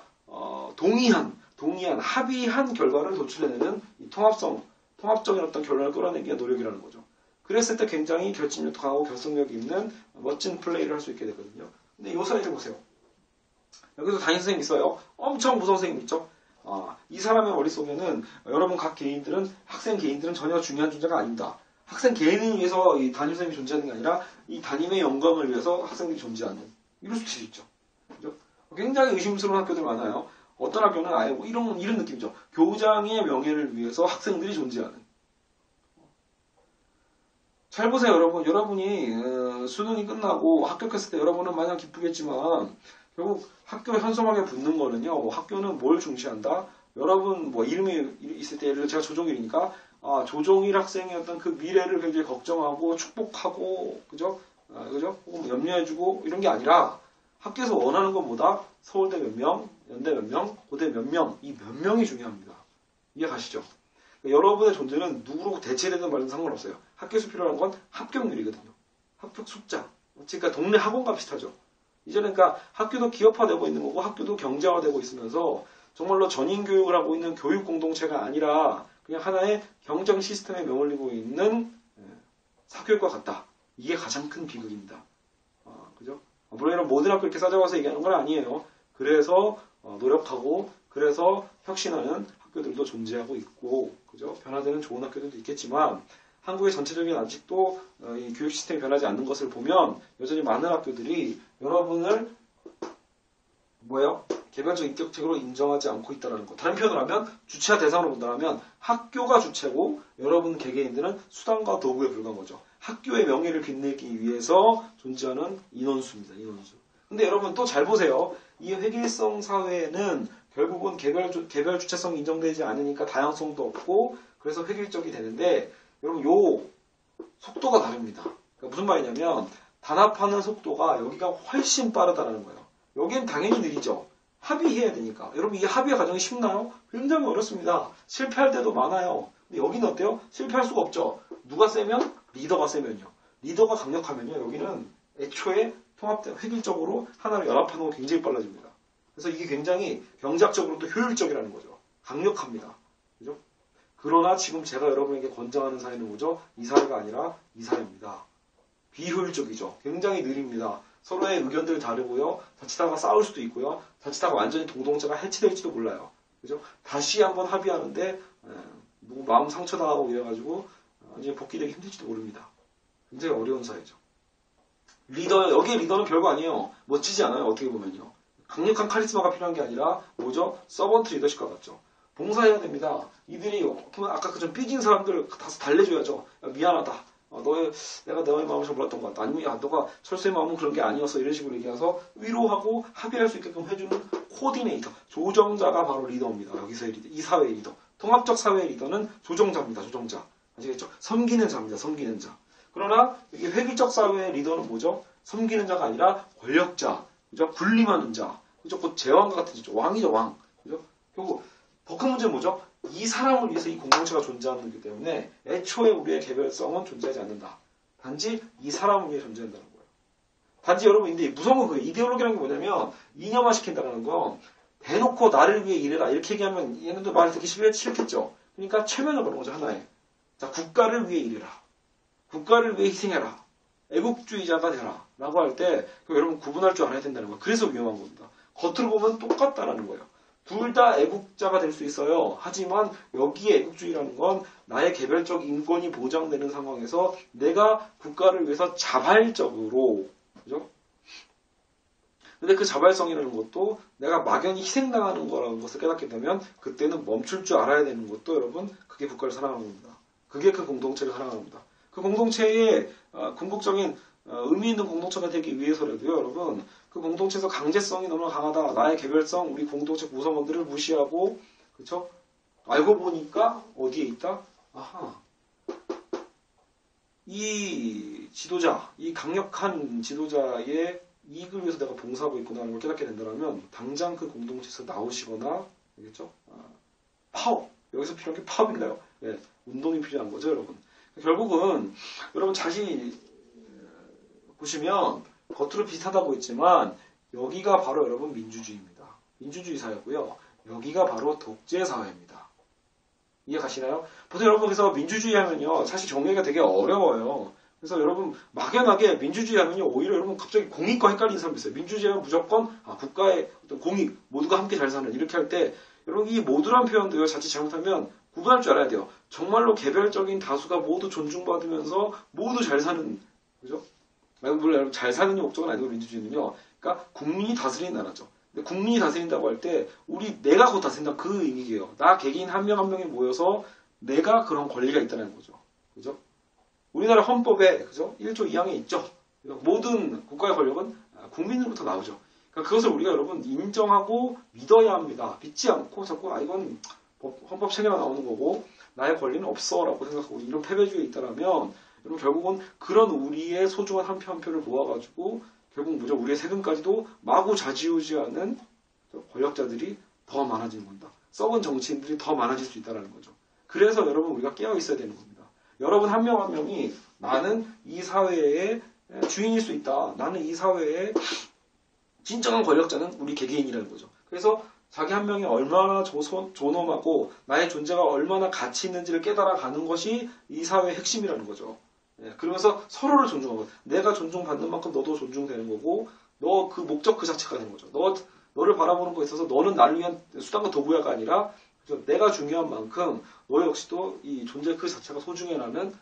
Speaker 1: 동의한, 합의한 결과를 도출해내는 이 통합적인 어떤 결론을 끌어내기가 노력이라는 거죠. 그랬을 때 굉장히 결집력도 강하고 결속력이 있는 멋진 플레이를 할 수 있게 되거든요. 근데 이 사이를 보세요. 여기서 담임 선생님 있어요. 엄청 무서운 선생님 있죠. 이 사람의 머릿속에는 여러분 각 개인들은 학생 개인들은 전혀 중요한 존재가 아닙니다. 학생 개인을 위해서 이 담임 선생님이 존재하는 게 아니라 이 담임의 영광을 위해서 학생들이 존재하는 이럴 수도 있죠. 그죠? 굉장히 의심스러운 학교들 많아요. 어떤 학교는 아예 뭐 이런 느낌이죠. 교장의 명예를 위해서 학생들이 존재하는. 잘 보세요, 여러분. 여러분이 수능이 끝나고 합격했을 때 여러분은 마냥 기쁘겠지만 결국 학교 현수막에 붙는 거는요. 학교는 뭘 중시한다? 여러분 뭐 이름이 있을 때 예를 들어 제가 조종일이니까 조종일 학생의 어떤 그 미래를 굉장히 걱정하고 축복하고 그죠? 혹은 염려해주고 이런 게 아니라 학교에서 원하는 것보다 서울대 몇 명, 연대 몇 명, 고대 몇 명, 이 몇 명이 중요합니다. 이해 가시죠? 그러니까 여러분의 존재는 누구로 대체되든 말든 상관없어요. 학교에서 필요한 건 합격률이거든요. 합격 숫자. 그러니까 동네 학원과 비슷하죠. 이제는 그러니까 학교도 기업화되고 있는 거고 학교도 경제화되고 있으면서 정말로 전인 교육을 하고 있는 교육 공동체가 아니라 그냥 하나의 경쟁 시스템에 매몰리고 있는 사교육과 같다. 이게 가장 큰 비극입니다. 그죠? 물론 모든 학교 이렇게 싸잡아서 얘기하는 건 아니에요. 그래서 노력하고 그래서 혁신하는 학교들도 존재하고 있고 그죠? 변화되는 좋은 학교들도 있겠지만 한국의 전체적인 아직도 이 교육 시스템이 변하지 않는 것을 보면 여전히 많은 학교들이 여러분을 개별적 인격적으로 인정하지 않고 있다는 것. 다른 표현을 하면 주체와 대상으로 본다면 학교가 주체고 여러분 개개인들은 수단과 도구에 불과한 거죠. 학교의 명예를 빛내기 위해서 존재하는 인원수입니다. 인원수. 근데 여러분 또 잘 보세요. 이 회계성 사회는 결국은 개별 주체성이 인정되지 않으니까 다양성도 없고 그래서 획일적이 되는데 여러분 요 속도가 다릅니다. 그러니까 무슨 말이냐면 단합하는 속도가 여기가 훨씬 빠르다는 거예요. 여기는 당연히 느리죠. 합의해야 되니까. 여러분 이 합의 과정이 쉽나요? 굉장히 어렵습니다. 실패할 때도 많아요. 근데 여기는 어때요? 실패할 수가 없죠. 누가 세면? 리더가 세면요. 리더가 강력하면요. 여기는 애초에 통합된 획일적으로 하나를 연합하는 거 굉장히 빨라집니다. 그래서 이게 굉장히 경제학적으로도 효율적이라는 거죠. 강력합니다. 그죠? 그러나 지금 제가 여러분에게 권장하는 사회는 뭐죠? 이 사회가 아니라 이 사회입니다. 비효율적이죠. 굉장히 느립니다. 서로의 의견들 다르고요. 자칫하다가 싸울 수도 있고요. 자칫하다가 완전히 공동체가 해체될지도 몰라요. 그죠? 다시 한번 합의하는데 누구 마음 상처당하고 이래가지고 이제 복귀되기 힘들지도 모릅니다. 굉장히 어려운 사회죠. 여기에 리더는 별거 아니에요. 멋지지 않아요. 어떻게 보면요. 강력한 카리스마가 필요한 게 아니라 뭐죠? 서번트 리더십과 같죠. 봉사해야 됩니다. 이들이 아까 그 좀 삐진 사람들 다시 달래줘야죠. 야, 미안하다. 내가 너의 마음을 잘 몰랐던 것 같다. 아니면 야, 너가 철수의 마음은 그런 게 아니었어. 이런 식으로 얘기해서 위로하고 합의할 수 있게끔 해주는 코디네이터. 조정자가 바로 리더입니다. 여기서의 리더. 이 사회의 리더. 통합적 사회의 리더는 조정자입니다. 조정자. 아시겠죠? 섬기는 자입니다. 섬기는 자. 그러나 이게 획일적 사회의 리더는 뭐죠? 섬기는 자가 아니라 권력자. 그죠? 군림하는 자. 그죠? 곧 제왕과 같은 자죠. 왕이죠, 왕. 그죠? 결국 더 큰 문제는 뭐죠? 이 사람을 위해서 이 공동체가 존재하는 거기 때문에 애초에 우리의 개별성은 존재하지 않는다. 단지 이 사람을 위해 존재한다는 거예요. 단지 여러분, 근데 무서운 건 그거예요. 이데올로기라는 게 뭐냐면 이념화 시킨다는 건 대놓고 나를 위해 일해라. 이렇게 얘기하면 얘네도 말 듣기 싫겠죠. 그러니까 최면을 거는 거죠, 하나에. 자, 국가를 위해 일해라. 국가를 위해 희생해라. 애국주의자가 되라. 라고 할 때 여러분 구분할 줄 알아야 된다는 거예요. 그래서 위험한 겁니다. 겉으로 보면 똑같다라는 거예요. 둘 다 애국자가 될 수 있어요. 하지만 여기에 애국주의라는 건 나의 개별적 인권이 보장되는 상황에서 내가 국가를 위해서 자발적으로, 그죠? 근데 그 자발성이라는 것도 내가 막연히 희생당하는 거라는 것을 깨닫게 되면 그때는 멈출 줄 알아야 되는 것도 여러분, 그게 국가를 사랑하는 겁니다. 그게 그 공동체를 사랑하는 겁니다. 그 공동체의 궁극적인 의미 있는 공동체가 되기 위해서라도요, 여러분, 그 공동체에서 강제성이 너무 강하다. 나의 개별성, 우리 공동체 구성원들을 무시하고, 그쵸? 알고 보니까 어디에 있다? 아하. 이 지도자, 이 강력한 지도자의 이익을 위해서 내가 봉사하고 있구나라는 걸 깨닫게 된다면, 당장 그 공동체에서 나오시거나, 알겠죠? 파업. 여기서 필요한 게 파업인가요? 네, 운동이 필요한 거죠, 여러분. 결국은, 여러분 자신이 보시면 겉으로 비슷하다 보이지만 여기가 바로 여러분 민주주의입니다. 민주주의 사회고요. 여기가 바로 독재 사회입니다. 이해 가시나요? 보세요 여러분, 그래서 민주주의 하면요 사실 정의가 되게 어려워요. 그래서 여러분 막연하게 민주주의 하면요 오히려 여러분 갑자기 공익과 헷갈리는 사람이 있어요. 민주주의 하면 무조건 국가의 어떤 공익, 모두가 함께 잘 사는 이렇게 할 때 여러분 이 모두란 표현도요 자칫 잘못하면 구분할 줄 알아야 돼요. 정말로 개별적인 다수가 모두 존중받으면서 모두 잘 사는, 그죠? 물론 여러분 잘 사는 목적은 아니고 민주주의는요. 그러니까 국민이 다스리는 나라죠. 근데 국민이 다스린다고 할 때 내가 곧 다스린다 그 의미예요. 나 개개인 한 명 한 명이 모여서 내가 그런 권리가 있다는 거죠. 그죠? 우리나라 헌법에 그죠? 1조 2항에 있죠. 모든 국가의 권력은 국민으로부터 나오죠. 그러니까 그것을 우리가 여러분 인정하고 믿어야 합니다. 믿지 않고 자꾸 이건 헌법 체계가 나오는 거고 나의 권리는 없어라고 생각하고 이런 패배주의에 있다라면 여러분 결국은 그런 우리의 소중한 한 표 한 표를 모아가지고 결국 뭐죠? 우리의 세금까지도 마구 좌지우지하는 권력자들이 더 많아지는 겁니다. 썩은 정치인들이 더 많아질 수 있다는 거죠. 그래서 여러분 우리가 깨어 있어야 되는 겁니다. 여러분 한 명 한 명이 나는 이 사회의 주인일 수 있다. 나는 이 사회의 진정한 권력자는 우리 개개인이라는 거죠. 그래서 자기 한 명이 얼마나 존엄하고 나의 존재가 얼마나 가치 있는지를 깨달아가는 것이 이 사회의 핵심이라는 거죠. 그러면서 서로를 존중하고 내가 존중받는 만큼 너도 존중되는 거고 너 그 목적 그 자체가 되는 거죠. 너를 바라보는 거에 있어서 너는 나를 위한 수단과 도구야가 아니라 내가 중요한 만큼 너 역시도 이 존재 그 자체가 소중해라는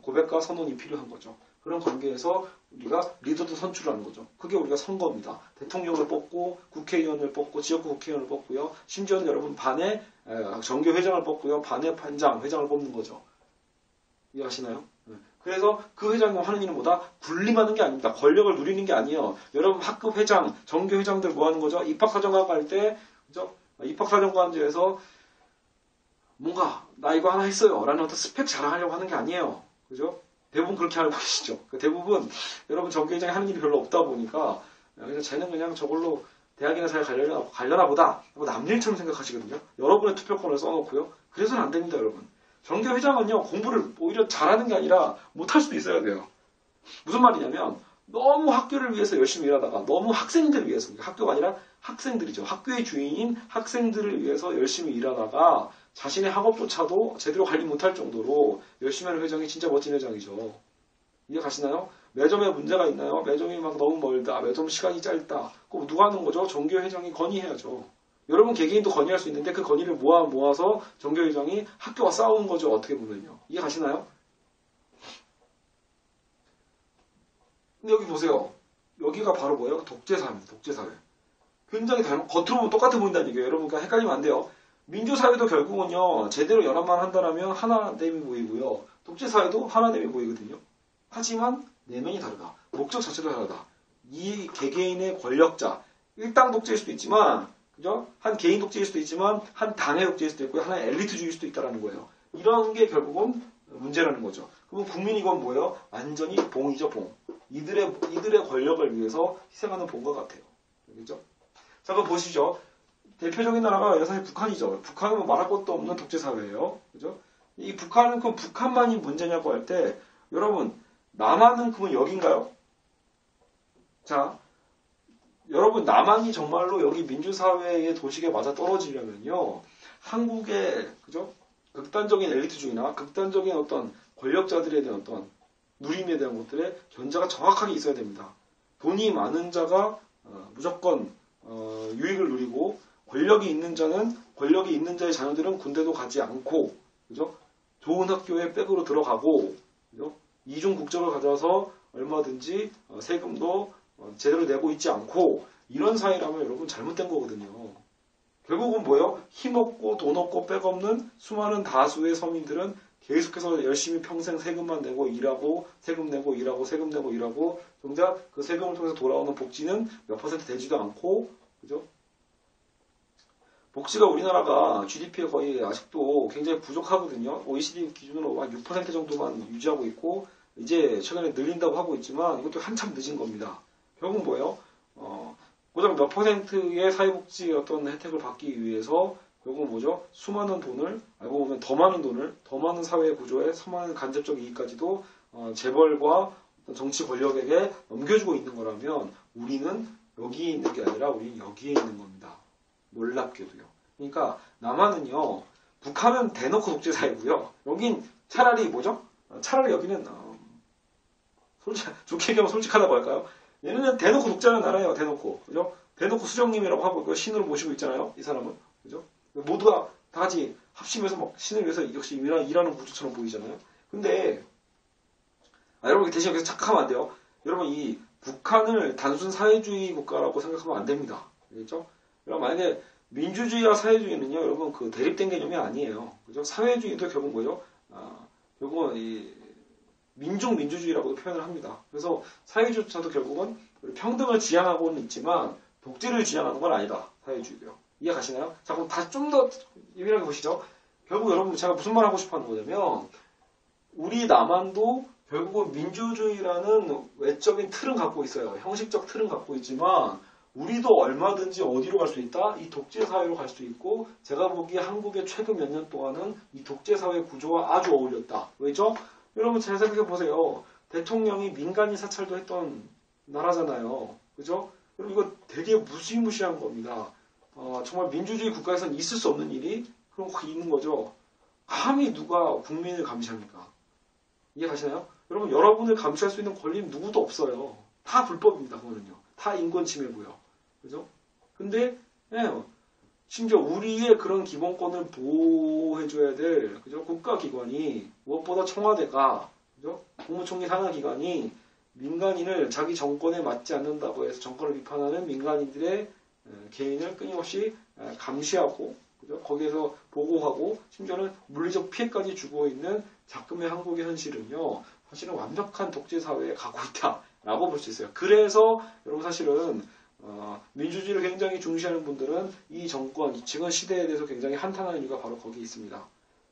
Speaker 1: 고백과 선언이 필요한 거죠. 그런 관계에서 우리가 리더도 선출하는 거죠. 그게 우리가 선거입니다. 대통령을 뽑고 국회의원을 뽑고 지역구 국회의원을 뽑고요. 심지어는 여러분 반에 정교회장을 뽑고요. 반에 반장, 회장을 뽑는 거죠. 이해하시나요? 그래서 그 회장이 하는 일은 뭐다? 군림하는 게 아닙니다. 권력을 누리는 게 아니에요. 여러분 학급 회장, 정교회장들 뭐 하는 거죠? 입학사정학 할 때 그죠? 입학사정관제에서 뭔가 나 이거 하나 했어요 라는 어떤 스펙 자랑하려고 하는 게 아니에요. 그죠? 대부분 그렇게 알고 계시죠? 여러분 전교회장이 하는 일이 별로 없다 보니까 그냥 쟤는 그냥 저걸로 대학이나 잘 가려나 보다 하고 남일처럼 생각하시거든요. 여러분의 투표권을 써놓고요. 그래서는 안 됩니다, 여러분. 전교회장은요, 공부를 오히려 잘하는 게 아니라 못할 수도 있어야 돼요. 무슨 말이냐면 너무 학교를 위해서 열심히 일하다가 너무 학생들을 위해서, 학교가 아니라 학생들이죠. 학교의 주인인 학생들을 위해서 열심히 일하다가 자신의 학업조차도 제대로 관리 못할 정도로 열심히 하는 회장이 진짜 멋진 회장이죠. 이해 가시나요? 매점에 문제가 있나요? 매점이 막 너무 멀다. 매점 시간이 짧다. 그럼 누가 하는 거죠? 전교회장이 건의해야죠. 여러분 개개인도 건의할 수 있는데 그 건의를 모아서 전교회장이 학교와 싸우는 거죠. 어떻게 보면요. 이해 가시나요? 근데 여기 보세요. 여기가 바로 뭐예요? 독재사회입니다. 독재사회. 굉장히 겉으로 보면 똑같아 보인다는 얘기예요. 여러분 그러니까 헷갈리면 안 돼요. 민주사회도 결국은요. 제대로 연합만 한다면 하나됨이 보이고요. 독재사회도 하나됨이 보이거든요. 하지만 내면이 다르다. 목적 자체도 다르다. 이 개개인의 권력자, 일당 독재일 수도 있지만, 그죠? 한 개인 독재일 수도 있지만, 한 당의 독재일 수도 있고, 하나의 엘리트주의일 수도 있다는 거예요. 이런 게 결국은 문제라는 거죠. 그럼 국민이 이건 뭐예요? 완전히 봉이죠, 봉. 이들의 권력을 위해서 희생하는 봉과 같아요. 그죠? 자, 그럼 보시죠. 대표적인 나라가 사실 북한이죠. 북한은 뭐 말할 것도 없는 독재사회예요. 그죠? 이 북한은 그럼 북한만이 문제냐고 할 때, 여러분, 남한은 그러면 여긴가요? 자, 여러분 남한이 정말로 여기 민주사회의 도식에 맞아 떨어지려면요. 한국의 그죠? 극단적인 엘리트주의나 극단적인 어떤 권력자들에 대한 어떤 누림에 대한 것들의 견제가 정확하게 있어야 됩니다. 돈이 많은 자가 무조건 유익을 누리고 권력이 있는 자의 자녀들은 군대도 가지 않고 그죠? 좋은 학교에 백으로 들어가고 그죠? 이중 국적을 가져서 얼마든지 세금도 제대로 내고 있지 않고 이런 사회라면 여러분 잘못된 거거든요. 결국은 뭐예요? 힘없고 돈 없고 백 없는 수많은 다수의 서민들은 계속해서 열심히 평생 세금만 내고 일하고 세금 내고 일하고 세금 내고 일하고 정작 그 세금을 통해서 돌아오는 복지는 몇 퍼센트 되지도 않고 그죠? 복지가 우리나라가 GDP에 거의 아직도 굉장히 부족하거든요. OECD 기준으로 한 6% 정도만 유지하고 있고 이제 최근에 늘린다고 하고 있지만 이것도 한참 늦은 겁니다. 결국은 뭐예요? 고작 몇 퍼센트의 사회복지 어떤 혜택을 받기 위해서 결국은 뭐죠? 수많은 돈을 알고 보면 더 많은 돈을 더 많은 사회 구조에 수많은 간접적 이익까지도 재벌과 정치 권력에게 넘겨주고 있는 거라면 우리는 여기에 있는 게 아니라 우리는 여기에 있는 겁니다. 놀랍게도요. 그러니까 남한은요. 북한은 대놓고 독재사회고요. 여긴 차라리 뭐죠? 차라리 여기는 좋게 얘기하면 솔직하다고 할까요? 얘는 대놓고 독재하는 나라예요. 대놓고. 그죠? 대놓고 수정님이라고 하고 신으로 모시고 있잖아요. 이 사람은. 그죠? 모두가 다 같이 합심해서 막 신을 위해서 역시 일하는 구조처럼 보이잖아요. 근데 여러분 대신 여기서 착각하면 안 돼요. 여러분 이 북한을 단순 사회주의 국가라고 생각하면 안 됩니다. 알겠죠? 여러분 만약에 민주주의와 사회주의는요. 여러분 그 대립된 개념이 아니에요. 그죠? 사회주의도 결국 뭐죠? 결국은 이 민족민주주의라고도 표현을 합니다. 그래서 사회주의조차도 결국은 평등을 지향하고는 있지만 독재를 지향하는 건 아니다. 사회주의도요. 이해 가시나요? 자 그럼 다시 좀 더 예민하게 보시죠. 결국 여러분 제가 무슨 말 하고 싶어 하는 거냐면 우리 남한도 결국은 민주주의라는 외적인 틀은 갖고 있어요. 형식적 틀은 갖고 있지만 우리도 얼마든지 어디로 갈 수 있다? 이 독재사회로 갈 수 있고 제가 보기에 한국의 최근 몇 년 동안은 이 독재사회 구조와 아주 어울렸다. 왜죠? 여러분 잘 생각해 보세요. 대통령이 민간인 사찰도 했던 나라잖아요. 그죠? 여러분 이거 되게 무시무시한 겁니다. 정말 민주주의 국가에서는 있을 수 없는 일이 그럼 있는 거죠. 감히 누가 국민을 감시합니까? 이해 가시나요? 여러분 여러분을 감시할 수 있는 권리는 누구도 없어요. 다 불법입니다. 그거는요. 다 인권 침해고요. 그죠? 근데 심지어 우리의 그런 기본권을 보호해줘야 될 그죠? 국가기관이 무엇보다 청와대가 그죠? 국무총리 산하기관이 민간인을 자기 정권에 맞지 않는다고 해서 정권을 비판하는 민간인들의 개인을 끊임없이 감시하고 그죠? 거기에서 보고하고 심지어는 물리적 피해까지 주고 있는 작금의 한국의 현실은요. 사실은 완벽한 독재 사회에 가고 있다라고 볼 수 있어요. 그래서 여러분 사실은 민주주의를 굉장히 중시하는 분들은 이 정권, 지금 시대에 대해서 굉장히 한탄하는 이유가 바로 거기 있습니다.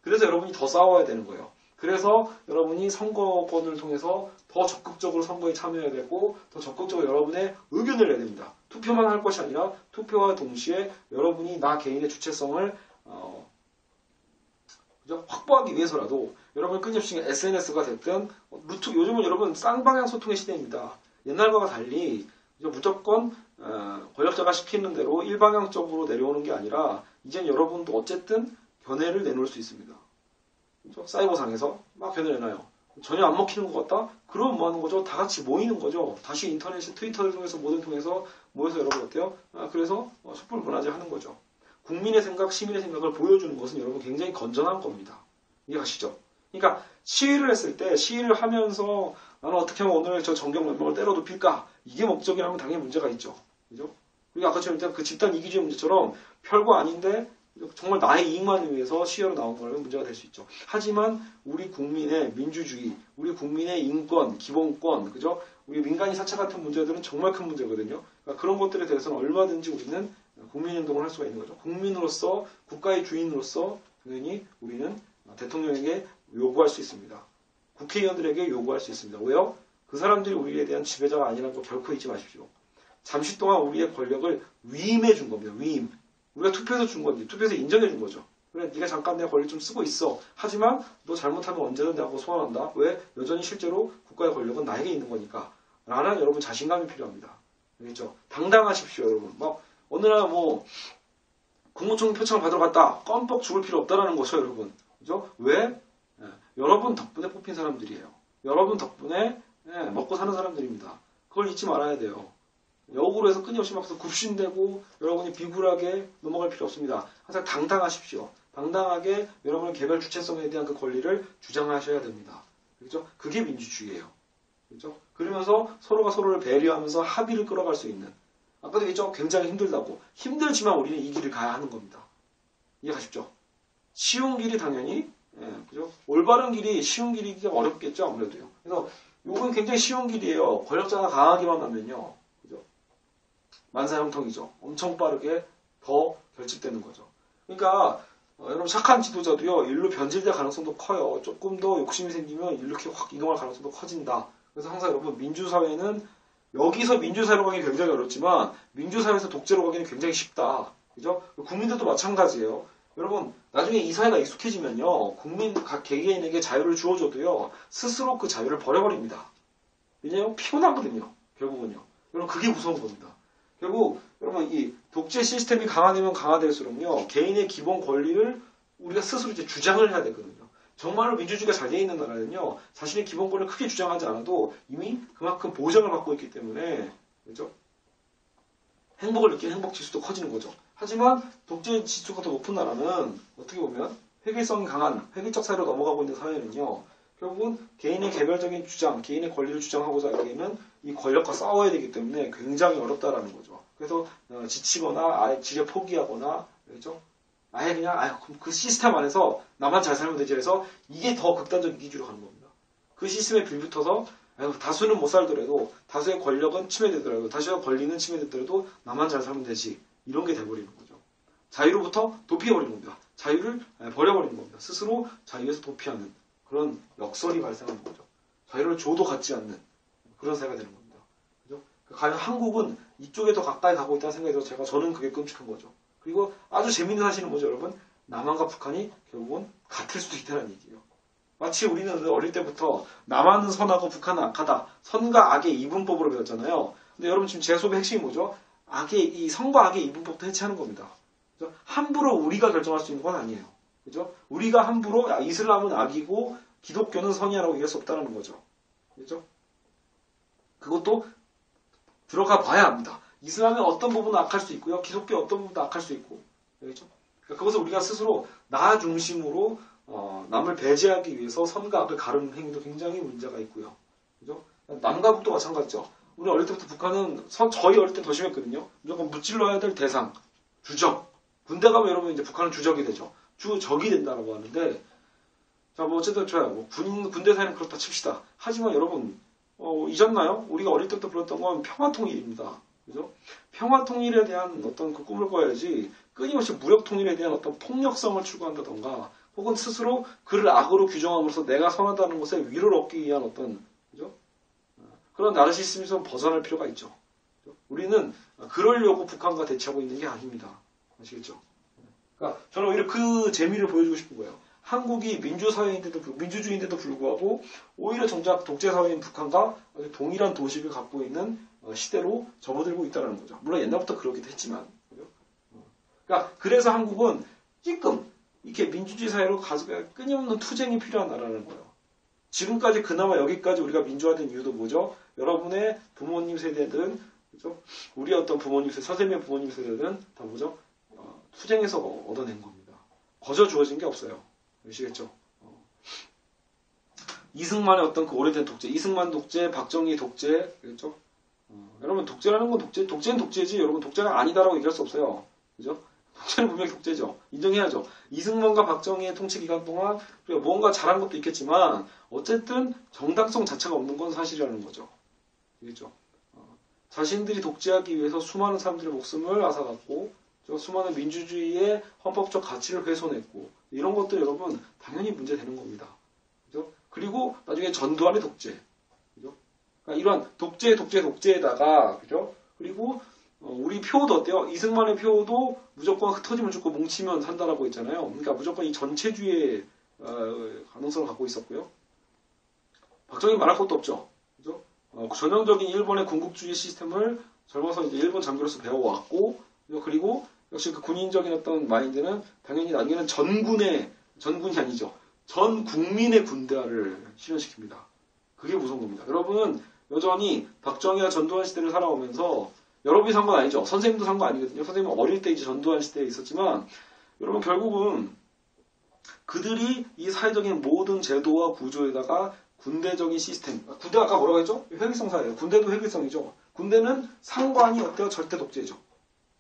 Speaker 1: 그래서 여러분이 더 싸워야 되는 거예요. 그래서 여러분이 선거권을 통해서 더 적극적으로 선거에 참여해야 되고 더 적극적으로 여러분의 의견을 내야 됩니다. 투표만 할 것이 아니라 투표와 동시에 여러분이 나 개인의 주체성을 확보하기 위해서라도 여러분 끊임없이 SNS가 됐든 요즘은 여러분 쌍방향 소통의 시대입니다. 옛날과 달리 무조건 권력자가 시키는 대로 일방향적으로 내려오는 게 아니라 이젠 여러분도 어쨌든 견해를 내놓을 수 있습니다. 사이버상에서 막 견해 내놔요. 전혀 안 먹히는 것 같다? 그럼 뭐 하는 거죠? 다 같이 모이는 거죠. 다시 인터넷, 트위터를 통해서 모든 통해서 모여서 여러분 어때요? 그래서 촛불 문화제 하는 거죠. 국민의 생각, 시민의 생각을 보여주는 것은 여러분 굉장히 건전한 겁니다. 이해가시죠? 그러니까 시위를 했을 때 시위를 하면서 나는 어떻게 하면 오늘 저 정경 몇 명을 때려 눕힐까? 이게 목적이라면 당연히 문제가 있죠. 그죠? 그리고 아까처럼 그 집단 이기주의 문제처럼 별거 아닌데 정말 나의 이익만을 위해서 시위로 나온 거라면 문제가 될 수 있죠. 하지만 우리 국민의 민주주의, 우리 국민의 인권, 기본권, 그죠? 우리 민간인 사찰 같은 문제들은 정말 큰 문제거든요. 그러니까 그런 것들에 대해서는 얼마든지 우리는 국민운동을 할 수가 있는 거죠. 국민으로서, 국가의 주인으로서 당연히 우리는 대통령에게 요구할 수 있습니다. 국회의원들에게 요구할 수 있습니다. 왜요? 그 사람들이 우리에 대한 지배자가 아니라는 거 결코 잊지 마십시오. 잠시 동안 우리의 권력을 위임해 준 겁니다. 위임. 우리가 투표해서 준 건지, 투표해서 인정해 준 거죠. 그래, 네가 잠깐 내 권리 좀 쓰고 있어. 하지만 너 잘못하면 언제든 내가 소환한다. 왜? 여전히 실제로 국가의 권력은 나에게 있는 거니까. 라는 여러분 자신감이 필요합니다. 알겠죠? 당당하십시오, 여러분. 막 어느 날 국무총리 표창을 받으러 갔다. 껌뻑 죽을 필요 없다라는 거죠, 여러분. 그죠? 왜? 여러분 덕분에 뽑힌 사람들이에요. 여러분 덕분에 먹고 사는 사람들입니다. 그걸 잊지 말아야 돼요. 역으로 해서 끊임없이 막 굽신대고 여러분이 비굴하게 넘어갈 필요 없습니다. 항상 당당하십시오. 당당하게 여러분의 개별 주체성에 대한 그 권리를 주장하셔야 됩니다. 그렇죠? 그게 민주주의예요. 그렇죠? 그러면서 서로가 서로를 배려하면서 합의를 끌어갈 수 있는. 아까도 얘기했죠? 굉장히 힘들다고. 힘들지만 우리는 이 길을 가야 하는 겁니다. 이해가십죠? 쉬운 길이 당연히 그죠? 올바른 길이 쉬운 길이기가 어렵겠죠, 아무래도요. 그래서 이건 굉장히 쉬운 길이에요. 권력자가 강하기만 하면요. 그죠? 만사형통이죠. 엄청 빠르게 더 결집되는 거죠. 그러니까 여러분 착한 지도자도요. 일로 변질될 가능성도 커요. 조금 더 욕심이 생기면 일로 이렇게 확 이동할 가능성도 커진다. 그래서 항상 여러분 민주사회는 여기서 민주사회로 가기 굉장히 어렵지만 민주사회에서 독재로 가기는 굉장히 쉽다. 그죠? 국민들도 마찬가지예요. 여러분 나중에 이 사회가 익숙해지면요. 국민 각 개개인에게 자유를 주어줘도요. 스스로 그 자유를 버려버립니다. 왜냐하면 피곤하거든요. 결국은요. 여러분 그게 무서운 겁니다. 결국 여러분 이 독재 시스템이 강화되면 강화될수록요. 개인의 기본 권리를 우리가 스스로 이제 주장을 해야 되거든요. 정말로 민주주의가 잘 되어 있는 나라는요. 자신의 기본 권리를 크게 주장하지 않아도 이미 그만큼 보장을 받고 있기 때문에 그렇죠? 행복을 느끼는 행복 지수도 커지는 거죠. 하지만 독재 지수가 더 높은 나라는 어떻게 보면 획일성이 강한 획일적 사회로 넘어가고 있는 사회는요. 결국은 개인의 개별적인 주장, 개인의 권리를 주장하고자 하기에는 이 권력과 싸워야 되기 때문에 굉장히 어렵다라는 거죠. 그래서 지치거나 아예 지레 포기하거나 그렇죠? 아예 그냥 그 시스템 안에서 나만 잘 살면 되지 해서 이게 더 극단적인 기준으로 가는 겁니다. 그 시스템에 빌붙어서 다수는 못 살더라도 다수의 권력은 침해되더라도 다수의 권리는 침해되더라도 나만 잘 살면 되지 이런 게 돼버리는 거죠. 자유로부터 도피해버리는 겁니다. 자유를 버려버리는 겁니다. 스스로 자유에서 도피하는 그런 역설이 발생하는 거죠. 자유를 줘도 갖지 않는 그런 사회가 되는 겁니다. 그죠? 과연 한국은 이쪽에 더 가까이 가고 있다는 생각이 들어서 저는 그게 끔찍한 거죠. 그리고 아주 재밌는 사실은 뭐죠, 여러분? 남한과 북한이 결국은 같을 수도 있다는 얘기예요. 마치 우리는 어릴 때부터 남한은 선하고 북한은 악하다. 선과 악의 이분법으로 배웠잖아요. 근데 여러분 지금 제 수업의 핵심이 뭐죠? 이 선과 악의 이분법도 해체하는 겁니다. 그죠? 함부로 우리가 결정할 수 있는 건 아니에요. 그죠? 우리가 함부로 이슬람은 악이고 기독교는 선이라고 얘기할 수 없다는 거죠. 그죠? 그것도 들어가 봐야 합니다. 이슬람의 어떤 부분은 악할 수 있고요. 기독교의 어떤 부분도 악할 수 있고. 그렇죠? 그러니까 그것을 우리가 스스로 나 중심으로 남을 배제하기 위해서 선과 악을 가르는 행위도 굉장히 문제가 있고요. 그죠? 남과 북도 마찬가지죠. 우리 어릴 때부터 북한은 저희 어릴 때 더 심했거든요. 무조건 무찔러야 될 대상, 주적. 군대 가면 여러분 이제 북한은 주적이 되죠. 주적이 된다라고 하는데, 자, 뭐 어쨌든 좋아요. 군대 사회는 그렇다 칩시다. 하지만 여러분 잊었나요? 우리가 어릴 때부터 불렀던 건 평화통일입니다. 그죠? 평화 통일에 대한 어떤 그 꿈을 꿔야지 끊임없이 무력 통일에 대한 어떤 폭력성을 추구한다던가 혹은 스스로 그를 악으로 규정함으로써 내가 선하다는 것에 위를 얻기 위한 어떤 그죠? 그런 나르시시즘에서 벗어날 필요가 있죠. 그죠? 우리는 그러려고 북한과 대치하고 있는 게 아닙니다. 아시겠죠? 그러니까 저는 오히려 그 재미를 보여주고 싶은 거예요. 한국이 민주주의인데도 불구하고 오히려 정작 독재사회인 북한과 동일한 도식을 갖고 있는 시대로 접어들고 있다는 거죠. 물론 옛날부터 그러기도 했지만. 그러니까 그래서 한국은 찌끔 이렇게 민주주의 사회로 끊임없는 투쟁이 필요한 나라라는 거예요. 지금까지 그나마 여기까지 우리가 민주화된 이유도 뭐죠? 여러분의 부모님 세대든 그죠? 우리 어떤 부모님 세대, 선생님의 부모님 세대든 다 뭐죠? 투쟁에서 얻어낸 겁니다. 거저 주어진 게 없어요. 아시겠죠? 이승만의 어떤 그 오래된 독재, 이승만 독재, 박정희 독재, 그렇죠? 여러분 독재라는 건 독재는 독재지, 여러분 독재가 아니다라고 얘기할 수 없어요. 그죠? 독재는 분명히 독재죠. 인정해야죠. 이승만과 박정희의 통치 기간 동안 우리가 뭔가 잘한 것도 있겠지만 어쨌든 정당성 자체가 없는 건 사실이라는 거죠. 그렇죠? 자신들이 독재하기 위해서 수많은 사람들의 목숨을 앗아갔고 수많은 민주주의의 헌법적 가치를 훼손했고 이런 것들 여러분 당연히 문제되는 겁니다. 그죠? 그리고 나중에 전두환의 독재. 그죠? 그러니까 이런 독재에다가 그죠? 그리고 우리 표도 어때요? 이승만의 표도 무조건 흩어지면 죽고 뭉치면 산다라고 했잖아요. 그러니까 무조건 이 전체주의의 가능성을 갖고 있었고요. 박정희 말할 것도 없죠. 그죠? 전형적인 일본의 군국주의 시스템을 젊어서 이제 일본 장교로서 배워왔고 그리고 역시 그 군인적인 어떤 마인드는 당연히 나중에는 전군이 아니죠. 전 국민의 군대화를 실현시킵니다. 그게 무서운 겁니다. 여러분은 여전히 박정희와 전두환 시대를 살아오면서 여러분이 산 건 아니죠. 선생님도 산 거 아니거든요. 선생님은 어릴 때 이제 전두환 시대에 있었지만 여러분 결국은 그들이 이 사회적인 모든 제도와 구조에다가 군대적인 시스템, 군대 아까 뭐라고 했죠? 회계성 사회예요. 군대도 회계성이죠. 군대는 상관이 어때요? 절대 독재죠.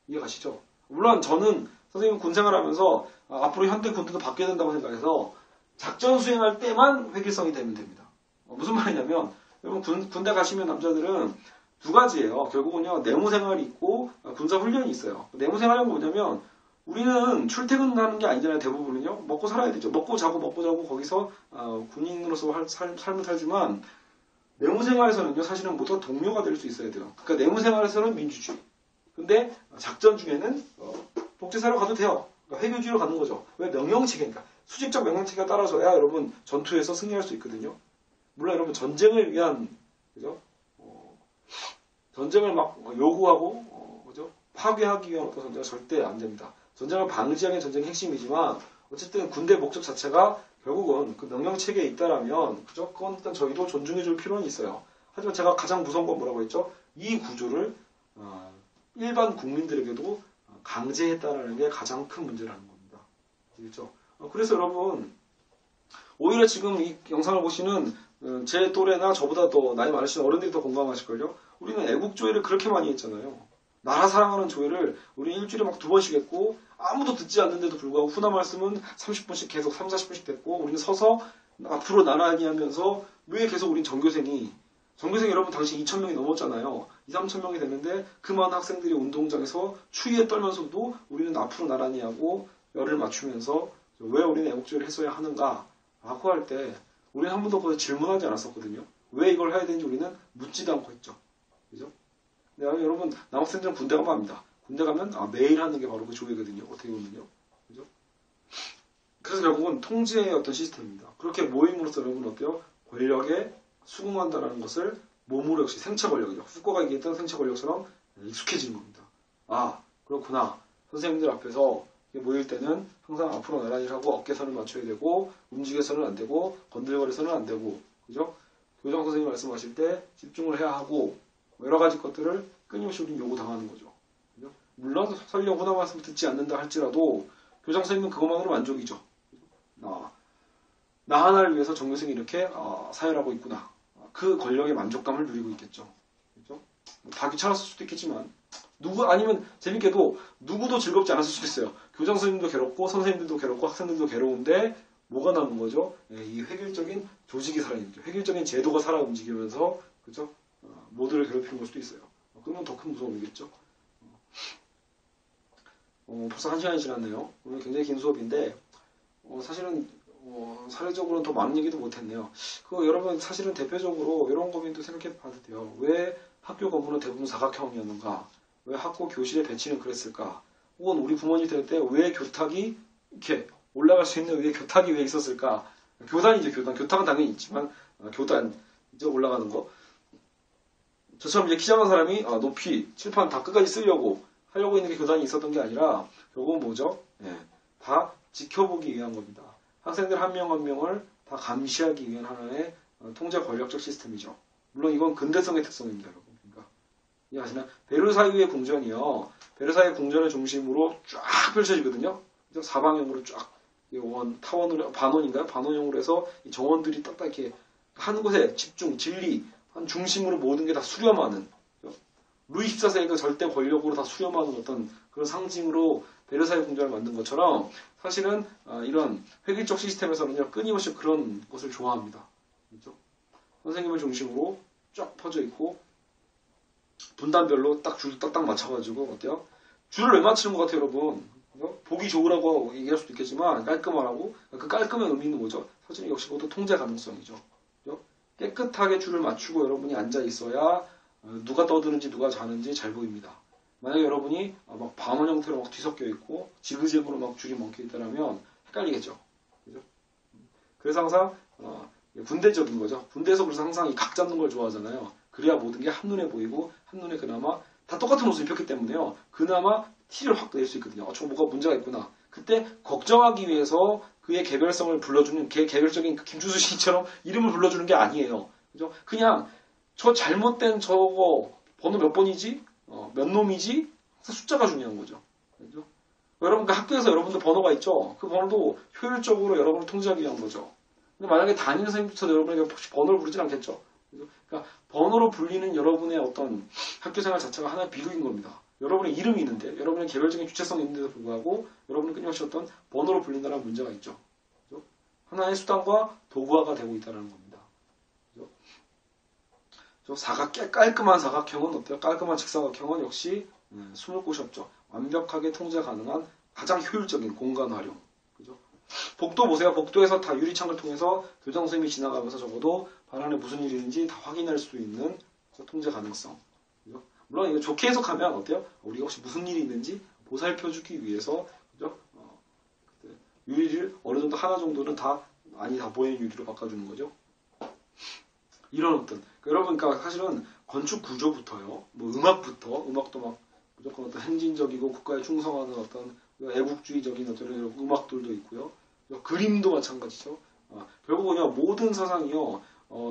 Speaker 1: 이해가시죠? 물론 저는 선생님 군 생활하면서 앞으로 현대 군대도 바뀌어야 된다고 생각해서 작전 수행할 때만 회계성이 되면 됩니다. 무슨 말이냐면 여러분 군대 가시면 남자들은 두 가지예요. 결국은요 내무생활이 있고 군사훈련이 있어요. 내무생활은 뭐냐면 우리는 출퇴근하는 게 아니잖아요. 대부분은요 먹고 살아야 되죠. 먹고 자고 거기서 군인으로서 삶을 살지만 내무생활에서는요 사실은 모두가 동료가 될 수 있어야 돼요. 그러니까 내무생활에서는 민주주의. 근데 작전 중에는 독재사로 가도 돼요. 그러니까 회교주의로 가는 거죠. 왜 명령체계니까 수직적 명령체계가 따라져야 여러분 전투에서 승리할 수 있거든요. 물론 여러분 전쟁을 위한 그죠? 전쟁을 막 요구하고 그죠? 파괴하기 위한 어떤 전쟁은 절대 안 됩니다. 전쟁을 방지하는 게 전쟁의 핵심이지만 어쨌든 군대 목적 자체가 결국은 그 명령체계에 있다라면 그죠? 그건 일단 저희도 존중해줄 필요는 있어요. 하지만 제가 가장 무서운 건 뭐라고 했죠? 이 구조를 일반 국민들에게도 강제했다라는 게 가장 큰 문제라는 겁니다. 그렇죠? 그래서 여러분 오히려 지금 이 영상을 보시는 제 또래나 저보다 더 나이 많으신 어른들이 더 공감하실걸요? 우리는 애국조회를 그렇게 많이 했잖아요. 나라 사랑하는 조회를 우리 일주일에 막 2번씩 했고 아무도 듣지 않는데도 불구하고 훈화 말씀은 30분씩 계속 3, 40분씩 됐고 우리는 서서 앞으로 나란히 하면서 왜 계속 우린 전교생 여러분 당시 2,000명이 넘었잖아요. 2, 3,000명이 됐는데 그 많은 학생들이 운동장에서 추위에 떨면서도 우리는 앞으로 나란히 하고 열을 맞추면서 왜 우리는 애국조회를 했어야 하는가 라고 할 때 우리는 한 번도 거기서 질문하지 않았었거든요. 왜 이걸 해야 되는지 우리는 묻지도 않고 했죠. 그죠? 여러분 남학생들은 군대 가면 압니다. 군대 가면 매일 하는 게 바로 그 조회거든요. 어떻게 보면요. 그죠? 그래서 결국은 통제의 어떤 시스템입니다. 그렇게 모임으로써 여러분 어때요? 권력에 수긍한다는 것을 몸으로 역시 생체 권력이죠. 후코가 얘기했던 생체 권력처럼 익숙해지는 겁니다. 아 그렇구나. 선생님들 앞에서 모일 때는 항상 앞으로 나란히 하고 어깨선을 맞춰야 되고 움직여서는 안 되고 건들거려서는 안 되고 그죠? 교장 선생님 말씀하실 때 집중을 해야 하고 여러 가지 것들을 끊임없이 우리는 요구당하는 거죠. 그죠? 물론 설령 훈화 말씀 듣지 않는다 할지라도 교장 선생님은 그것만으로 만족이죠. 나 하나를 위해서 전교생이 이렇게 사열하고 있구나. 그 권력의 만족감을 누리고 있겠죠. 그죠? 다 귀찮았을 수도 있겠지만 아니면 재밌게도 누구도 즐겁지 않았을 수도 있어요. 교장 선생님도 괴롭고 선생님들도 괴롭고 학생들도 괴로운데 뭐가 남은 거죠? 이 획일적인 조직이 살아있는 거죠. 획일적인 제도가 살아 움직이면서 그죠? 모두를 괴롭히는 걸 수도 있어요. 그러면 더 큰 무서움이겠죠. 벌써 1시간이 지났네요. 오늘 굉장히 긴 수업인데 사실은 사례적으로는 더 많은 얘기도 못했네요. 여러분 사실은 대표적으로 이런 고민도 생각해 봐도 돼요. 왜 학교 건물은 대부분 사각형이었는가? 왜 학교 교실의 배치는 그랬을까? 혹은 우리 부모님 될 때 왜 교탁이 이렇게 올라갈 수 있는 왜 교탁이 왜 있었을까? 교단이죠, 교단. 교탁은 당연히 있지만 교단 이제 올라가는 거. 저처럼 이제 키 작은 사람이 높이 칠판 다 끝까지 쓰려고 하려고 있는 게 교단이 있었던 게 아니라 결국은 뭐죠? 다 지켜보기 위한 겁니다. 학생들 한 명 한 명을 다 감시하기 위한 하나의 통제 권력적 시스템이죠. 물론 이건 근대성의 특성입니다, 여러분. 그러니까 이해하시나? 베르사유의 궁전이요. 베르사유 궁전을 중심으로 쫙 펼쳐지거든요. 사방형으로 쫙 타원으로 반원인가요? 반원형으로 해서 이 정원들이 딱딱 이렇게 한 곳에 집중, 진리, 한 중심으로 모든 게 다 수렴하는 루이 14세가 절대 권력으로 다 수렴하는 어떤 그런 상징으로 베르사유 궁전을 만든 것처럼 사실은 이런 획일적 시스템에서는요 끊임없이 그런 것을 좋아합니다. 그렇죠? 선생님을 중심으로 쫙 퍼져 있고 분단별로 딱 줄 딱딱 맞춰가지고 어때요? 줄을 왜 맞추는 것 같아요, 여러분? 보기 좋으라고 얘기할 수도 있겠지만 깔끔하라고 그 깔끔한 의미는 뭐죠? 사실은 역시 그것도 통제 가능성이죠. 그렇죠? 깨끗하게 줄을 맞추고 여러분이 앉아 있어야 누가 떠드는지 누가 자는지 잘 보입니다. 만약에 여러분이 막 반원 형태로 막 뒤섞여 있고 지그재그로 막 줄이 멈춰 있다면 헷갈리겠죠. 그죠? 그래서 항상 군대적인 거죠. 군대에서 그래서 항상 이 각 잡는 걸 좋아하잖아요. 그래야 모든 게 한눈에 보이고 한눈에 그나마 다 똑같은 옷을 입혔기 때문에요. 그나마 티를 확 낼 수 있거든요. 저 뭐가 문제가 있구나. 그때 걱정하기 위해서 그의 개별성을 불러주는 개별적인 김주수 씨처럼 이름을 불러주는 게 아니에요. 그죠? 그냥 저 잘못된 저거 번호 몇 번이지? 몇 놈이지? 숫자가 중요한 거죠. 그죠? 여러분 그 학교에서 여러분들 번호가 있죠? 그 번호도 효율적으로 여러분을 통제하기 위한 거죠. 근데 만약에 담임 선생님부터 여러분에게 혹시 번호를 부르진 않겠죠? 그죠? 그러니까 번호로 불리는 여러분의 어떤 학교 생활 자체가 하나의 비극인 겁니다. 여러분의 이름이 있는데, 여러분의 개별적인 주체성이 있는데도 불구하고 여러분은 끊임없이 어떤 번호로 불린다는 문제가 있죠. 그죠? 하나의 수단과 도구화가 되고 있다는 겁니다. 그죠? 깔끔한 사각형은 어때요? 깔끔한 직사각형은 역시 숨을 곳이 없죠. 완벽하게 통제 가능한 가장 효율적인 공간 활용. 그죠? 복도 보세요. 복도에서 다 유리창을 통해서 교장 선생님이 지나가면서 적어도 발 안에 무슨 일이 있는지 다 확인할 수 있는 통제 가능성. 그죠? 물론 이거 좋게 해석하면 어때요? 우리가 혹시 무슨 일이 있는지 보살펴주기 위해서 그죠? 유리를 어느 정도 하나 정도는 다 많이 다 보이는 유리로 바꿔주는 거죠. 이런 어떤 여러분 그러니까 사실은 건축 구조부터요, 뭐 음악도 막 무조건 어떤 행진적이고 국가에 충성하는 어떤 애국주의적인 어떤 이런 음악들도 있고요, 그림도 마찬가지죠. 결국은요 모든 사상이요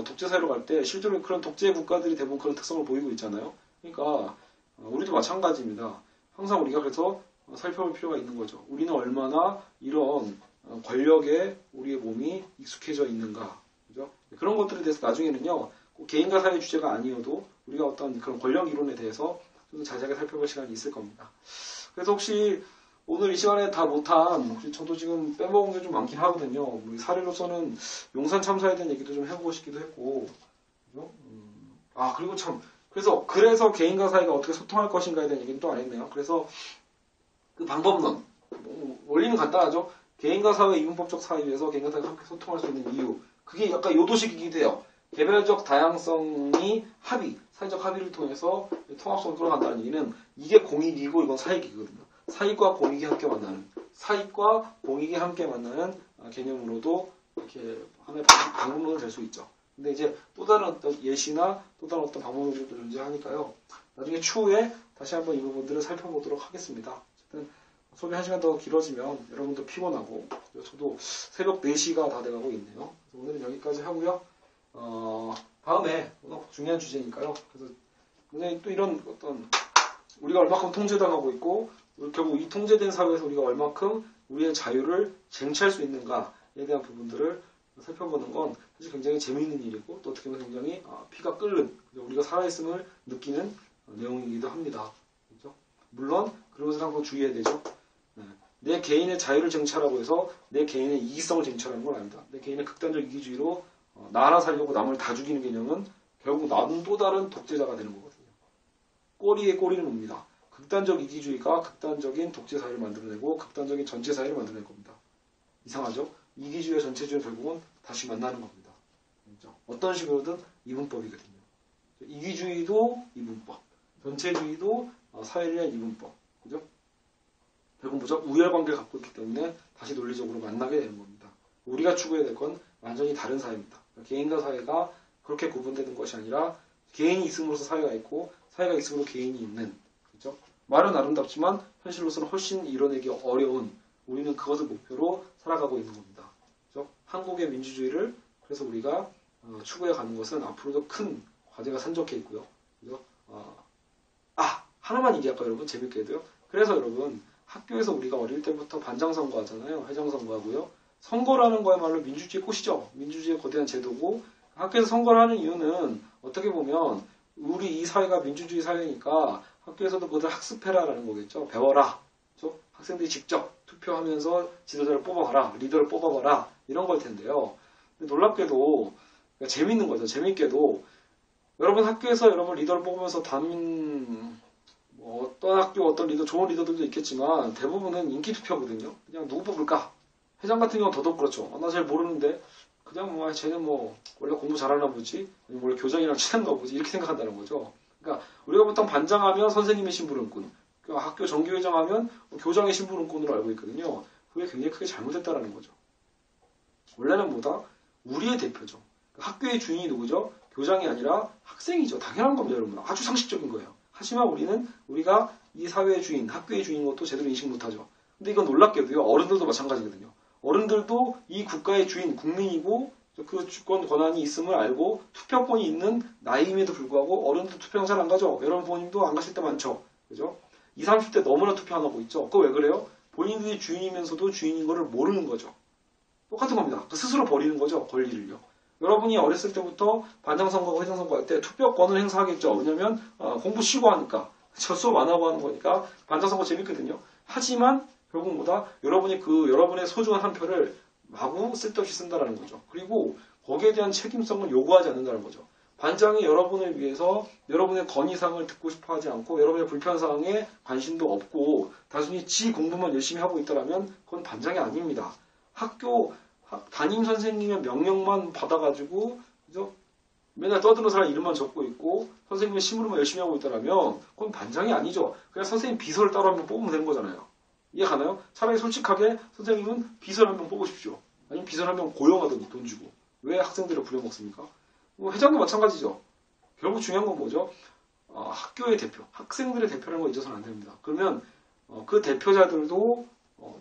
Speaker 1: 독재 사회로 갈 때 실제로 그런 독재 국가들이 대부분 그런 특성을 보이고 있잖아요. 그러니까 우리도 마찬가지입니다. 항상 우리가 그래서 살펴볼 필요가 있는 거죠. 우리는 얼마나 이런 권력에 우리의 몸이 익숙해져 있는가. 그죠? 그런 것들에 대해서 나중에는요, 개인과 사회 주제가 아니어도 우리가 어떤 그런 권력 이론에 대해서 좀 더 자세하게 살펴볼 시간이 있을 겁니다. 그래서 혹시 오늘 이 시간에 다 못한, 혹시 저도 지금 빼먹은 게 좀 많긴 하거든요. 우리 사례로서는 용산 참사에 대한 얘기도 좀 해보고 싶기도 했고, 그죠? 그리고 참, 그래서 개인과 사회가 어떻게 소통할 것인가에 대한 얘기는 또 안 했네요. 그래서 그 방법론, 원리는 간단하죠. 개인과 사회 이분법적 사이에서 개인과 사회가 함께 소통할 수 있는 이유. 그게 약간 요도식이기도 해요. 개별적 다양성이 사회적 합의를 통해서 통합성을 끌어간다는 얘기는 이게 공익이고 이건 사익이거든요. 사익과 공익이 함께 만나는 개념으로도 이렇게 하나의 방법론을 될 수 있죠. 근데 이제 또 다른 어떤 예시나 또 다른 어떤 방법론도 존재하니까요. 나중에 추후에 다시 한번 이 부분들을 살펴보도록 하겠습니다. 어쨌든 수업이 1시간 더 길어지면 여러분도 피곤하고 저도 새벽 4시가 다 돼가고 있네요. 그래서 오늘은 여기까지 하고요. 다음에 중요한 주제니까요. 그래서 굉장히 또 이런 어떤 우리가 얼마큼 통제당하고 있고 결국 이 통제된 사회에서 우리가 얼마큼 우리의 자유를 쟁취할 수 있는가에 대한 부분들을 살펴보는 건 사실 굉장히 재미있는 일이고 또 어떻게 보면 굉장히 피가 끓는 우리가 살아있음을 느끼는 내용이기도 합니다. 그렇죠? 물론 그런 것을 항상 주의해야 되죠. 내 개인의 자유를 쟁취하라고 해서 내 개인의 이기성을 쟁취하는 건 아닙니다. 내 개인의 극단적 이기주의로 나 하나 살려고 남을 다 죽이는 개념은 결국 나는 또 다른 독재자가 되는 거거든요. 꼬리에 꼬리를 뭅니다. 극단적 이기주의가 극단적인 독재 사회를 만들어내고 극단적인 전체 사회를 만들어낼 겁니다. 이상하죠? 이기주의와 전체주의는 결국은 다시 만나는 겁니다. 어떤 식으로든 이분법이거든요. 이기주의도 이분법, 전체주의도 사회를 위한 이분법. 그죠? 결국 뭐죠? 우열관계를 갖고 있기 때문에 다시 논리적으로 만나게 되는 겁니다. 우리가 추구해야 될 건 완전히 다른 사회입니다. 개인과 사회가 그렇게 구분되는 것이 아니라 개인이 있음으로써 사회가 있고 사회가 있음으로 개인이 있는, 그죠? 말은 아름답지만 현실로서는 훨씬 이뤄내기 어려운, 우리는 그것을 목표로 살아가고 있는 겁니다. 그죠? 한국의 민주주의를 그래서 우리가 추구해 가는 것은 앞으로도 큰 과제가 산적해 있고요. 그죠? 하나만 얘기할까요, 여러분? 재밌게도요. 그래서 여러분, 학교에서 우리가 어릴 때부터 반장선거 하잖아요. 회장선거 하고요. 선거라는 거야말로 민주주의 꽃이죠. 민주주의의 거대한 제도고, 학교에서 선거를 하는 이유는 어떻게 보면 우리 이 사회가 민주주의 사회니까 학교에서도 그것을 학습해라라는 거겠죠. 배워라. 그렇죠? 학생들이 직접 투표하면서 지도자를 뽑아봐라. 리더를 뽑아봐라. 이런 걸 텐데요. 근데 놀랍게도, 그러니까 재밌는 거죠. 재밌게도 여러분 학교에서 여러분 리더를 뽑으면서 어떤 학교 어떤 리더 좋은 리더들도 있겠지만 대부분은 인기 투표거든요. 그냥 누구 뽑을까? 회장 같은 경우는 더더욱 그렇죠. 나 잘 모르는데 그냥 쟤는 원래 공부 잘하나 보지, 아니면 원래 교장이랑 친한가 보지, 이렇게 생각한다는 거죠. 그러니까 우리가 보통 반장하면 선생님의 심부름꾼, 학교 정기회장하면 교장의 심부름꾼으로 알고 있거든요. 그게 굉장히 크게 잘못됐다는 거죠. 원래는 뭐다? 우리의 대표죠. 학교의 주인이 누구죠? 교장이 아니라 학생이죠. 당연한 겁니다, 여러분. 아주 상식적인 거예요. 하지만 우리가 이 사회의 주인, 학교의 주인인 것도 제대로 인식 못하죠. 근데 이건 놀랍게도요, 어른들도 마찬가지거든요. 어른들도 이 국가의 주인, 국민이고 그 주권 권한이 있음을 알고 투표권이 있는 나이임에도 불구하고 어른들 투표장 잘 안 가죠. 여러분 부모님도 안 가실 때 많죠. 그죠? 20, 30대 너무나 투표 안 하고 있죠. 그거 왜 그래요? 본인들이 주인이면서도 주인인 거를 모르는 거죠. 똑같은 겁니다. 스스로 버리는 거죠. 권리를요. 여러분이 어렸을 때부터 반장선거고 회장선거 할 때 투표권을 행사하겠죠. 왜냐면 공부 쉬고 하니까. 수업 안 하고 하는 거니까 반장선거 재밌거든요. 하지만 결국 뭐다? 여러분의 소중한 한 표를 마구 쓸데없이 쓴다는 거죠. 그리고 거기에 대한 책임성을 요구하지 않는다는 거죠. 반장이 여러분을 위해서 여러분의 건의사항을 듣고 싶어 하지 않고 여러분의 불편사항에 관심도 없고 단순히 지 공부만 열심히 하고 있다면 그건 반장이 아닙니다. 학교 담임 선생님의 명령만 받아가지고 그죠? 맨날 떠드는 사람 이름만 적고 있고 선생님의 심부름만 열심히 하고 있다면 그건 반장이 아니죠. 그냥 선생님 비서를 따로 한 명 뽑으면 되는 거잖아요. 이해 가나요? 차라리 솔직하게 선생님은 비서를 한 명 뽑으십시오. 아니면 비서를 한 명 고용하든지 돈 주고. 왜 학생들을 부려먹습니까? 회장도 마찬가지죠. 결국 중요한 건 뭐죠? 학교의 대표, 학생들의 대표라는 거 잊어서는 안 됩니다. 그러면 그 대표자들도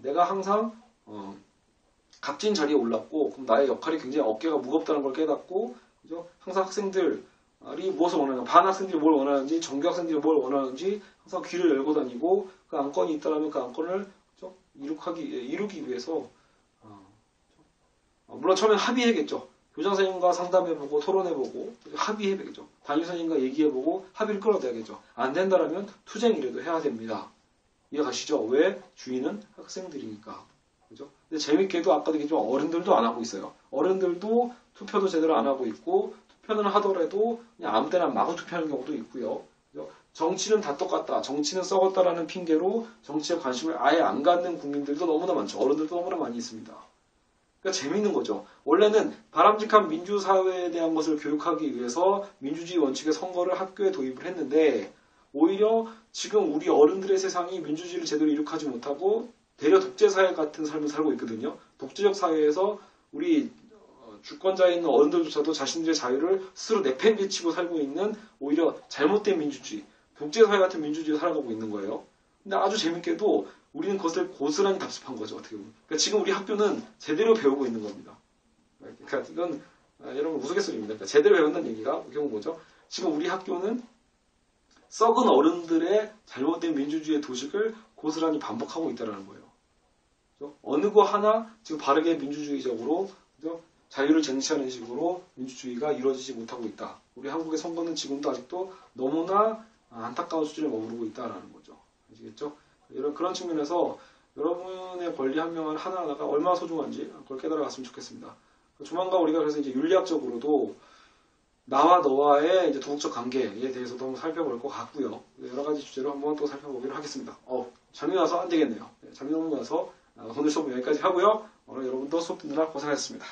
Speaker 1: 내가 항상 값진 자리에 올랐고 그럼 나의 역할이 굉장히 어깨가 무겁다는 걸 깨닫고 그죠? 항상 학생들이 무엇을 원하는지, 반 학생들이 뭘 원하는지, 정규 학생들이 뭘 원하는지 항상 귀를 열고 다니고 그 안건이 있다면 그 안건을 그죠? 이루기 위해서 물론 처음엔 합의해야겠죠. 교장 선생님과 상담해보고 토론해보고 합의해야겠죠. 담임 선생님과 얘기해보고 합의를 끌어내야겠죠. 안 된다라면 투쟁이라도 해야 됩니다. 이해가시죠? 왜? 주인은 학생들이니까. 그죠? 근데 재밌게도 아까도 얘기했지만 어른들도 안 하고 있어요. 어른들도 투표도 제대로 안 하고 있고 투표는 하더라도 그냥 아무 때나 마구 투표하는 경우도 있고요. 그죠? 정치는 다 똑같다. 정치는 썩었다라는 핑계로 정치에 관심을 아예 안 갖는 국민들도 너무나 많죠. 어른들도 너무나 많이 있습니다. 그러니까 재미있는 거죠. 원래는 바람직한 민주사회에 대한 것을 교육하기 위해서 민주주의 원칙의 선거를 학교에 도입을 했는데 오히려 지금 우리 어른들의 세상이 민주주의를 제대로 이룩하지 못하고 대려 독재사회 같은 삶을 살고 있거든요. 독재적 사회에서 우리 주권자에 있는 어른들조차도 자신들의 자유를 스스로 내팽개치고 살고 있는 오히려 잘못된 민주주의, 독재사회 같은 민주주의를 살아가고 있는 거예요. 근데 아주 재밌게도 우리는 그것을 고스란히 답습한 거죠. 어떻게 보면. 그러니까 지금 우리 학교는 제대로 배우고 있는 겁니다. 그러니까 이건 여러분 우스갯소리입니다. 그러니까 제대로 배운다는 얘기가 결국 뭐죠? 지금 우리 학교는 썩은 어른들의 잘못된 민주주의의 도식을 고스란히 반복하고 있다는 거예요. 그렇죠? 어느 거 하나 지금 바르게 민주주의적으로 그렇죠? 자유를 쟁취하는 식으로 민주주의가 이루어지지 못하고 있다. 우리 한국의 선거는 지금도 아직도 너무나 안타까운 수준에 머무르고 있다는 거죠. 아시겠죠? 그런 측면에서 여러분의 권리 한 명 하나하나가 얼마나 소중한지 그걸 깨달아갔으면 좋겠습니다. 조만간 우리가 그래서 이제 윤리학적으로도 나와 너와의 이제 도덕적 관계에 대해서도 한번 살펴볼 것 같고요. 여러 가지 주제로 한번 또 살펴보기로 하겠습니다. 잠이 와서 안 되겠네요. 잠이 너무 와서 오늘 수업 여기까지 하고요. 오늘 여러분도 수업 듣느라 고생하셨습니다.